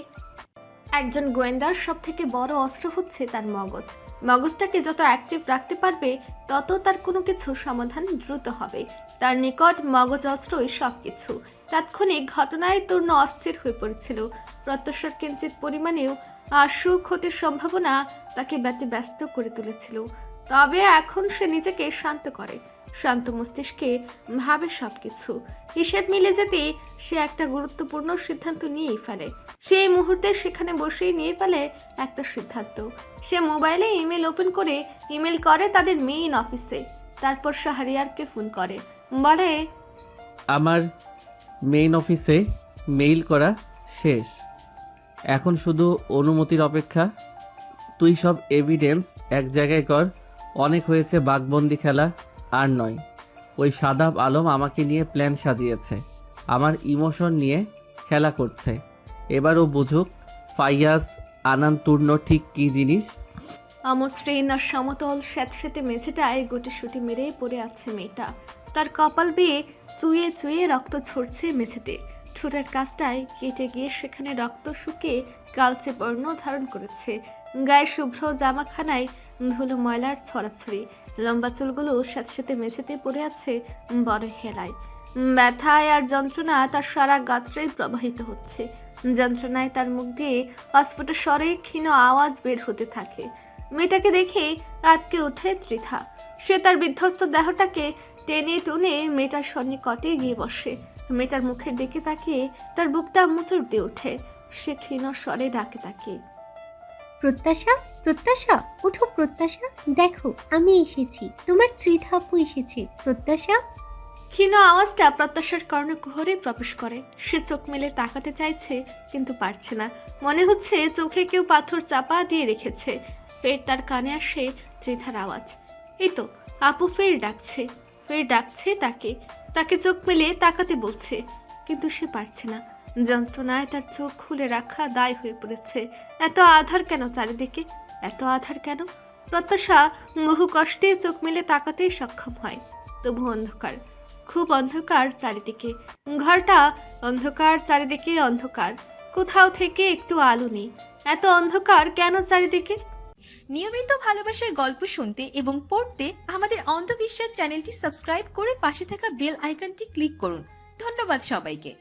একজন গোয়েন্দার সব থেকে বড় অস্ত্র হচ্ছে তার মগজ। মগজটাকে যত অ্যাক্টিভ রাখতে পারবে তত তার কোনো কিছু সমাধান দ্রুত হবে। তার নিকট মগজ অস্ত্রই সব কিছু। তাৎক্ষণিক ঘটনায় তূর্ণ অস্থির হয়ে পড়েছিল। প্রত্যাশার কিঞ্চিত পরিমাণেও আশু ক্ষতির সম্ভাবনা তাকে ব্যতিব্যস্ত করে তুলেছিল। তবে এখন সে নিজেকে শান্ত করে, শান্ত মস্তিষ্কে ভাবে সবকিছু। হিসেব মিলে যেতে সে একটা গুরুত্বপূর্ণ সিদ্ধান্ত নিয়েই ফেলে। সেই মুহূর্তে সেখানে বসেই নিয়ে ফেলে একটা সিদ্ধান্ত। সে মোবাইলে ইমেল ওপেন করে ইমেল করে তাদের মেইন অফিসে। তারপর শাহরিয়ারকে ফোন করে, বলে, আমার মেইন অফিসে মেইল করা শেষ, এখন শুধু অনুমতির অপেক্ষা। তুই সব এভিডেন্স এক জায়গায় কর। অনেক হয়েছে বাঘবন্দি খেলা, আর নয়। ওই সাদাব আলম আমাকে নিয়ে প্ল্যান সাজিয়েছে, আমার ইমোশন নিয়ে খেলা করছে। এবার ও বুঝুক ফাইয়াজ আনান তূর্ণ ঠিক কী জিনিস। অমসৃণ আর সমতল স্যাঁতস্যাঁতে মেঝেটায় গুটিসুটি মেরে পড়ে আছে মেয়েটা। তার কপাল বেয়ে চুয়ে চুয়ে রক্ত ঝরছে মেঝেতে। ঠোঁটের কাছটায় কেটে গিয়ে সেখানে রক্ত শুকিয়ে কালচে বর্ণ ধারণ করেছে। গায়ে শুভ্র জামাখানায় ধুলো ময়লার ছড়াছড়ি। লম্বা চুলগুলো স্যাঁতস্যাঁতে মেঝেতে পড়ে আছে বড় হেলায়। ব্যথায় আর যন্ত্রণা তার সারা গাত্রেই প্রবাহিত হচ্ছে। যন্ত্রণায় তার মুখ দিয়ে অস্ফুট স্বরে ক্ষীণ আওয়াজ বের হতে থাকে। মেয়েটাকে দেখে আটকে ওঠে ত্রিধা। সে তার বিধ্বস্ত দেহটাকে টেনে টুনে মেয়েটার সন্নিকটে গিয়ে বসে। মেয়েটার মুখের দিকে তাকিয়ে তার বুকটা মুচড় দিয়ে ওঠে। সে ক্ষীণ স্বরে ডাকে তাকে। প্রত্যাশা, প্রত্যাশা, ওঠো প্রত্যাশা, দেখো আমি এসেছি, তোমার ত্রিধা আপু এসেছে। প্রত্যাশা। ক্ষীণ আওয়াজটা প্রত্যাশার কর্ণকুহরে প্রবেশ করে। সে চোখ মেলে তাকাতে চাইছে কিন্তু পারছে না। মনে হচ্ছে চোখে কেউ পাথর চাপা দিয়ে রেখেছে। ফের তার কানে আসে ত্রিধার আওয়াজ। এই তো আপু ফের ডাকছে তাকে। তাকে চোখ মেলে তাকাতে বলছে কিন্তু সে পারছে না। যন্ত্রণায় তার চোখ খুলে রাখা দায় হয়ে পড়েছে। এত আধার কেন চারিদিকে, এত আধার কেন? প্রত্যাশা বহু কষ্টে চোখ মেলে তাকাতেই সক্ষম হয়। তবু অন্ধকার, খুব অন্ধকার চারিদিকে। ঘরটা অন্ধকার, চারিদিকে অন্ধকার। কোথাও থেকে একটু আলো নেই। এত অন্ধকার কেন চারিদিকে? নিয়মিত ভালোবাসার গল্প শুনতে এবং পড়তে আমাদের অন্ধবিশ্বাস চ্যানেলটি সাবস্ক্রাইব করে পাশে থাকা বেল আইকনটি ক্লিক করুন। ধন্যবাদ সবাইকে।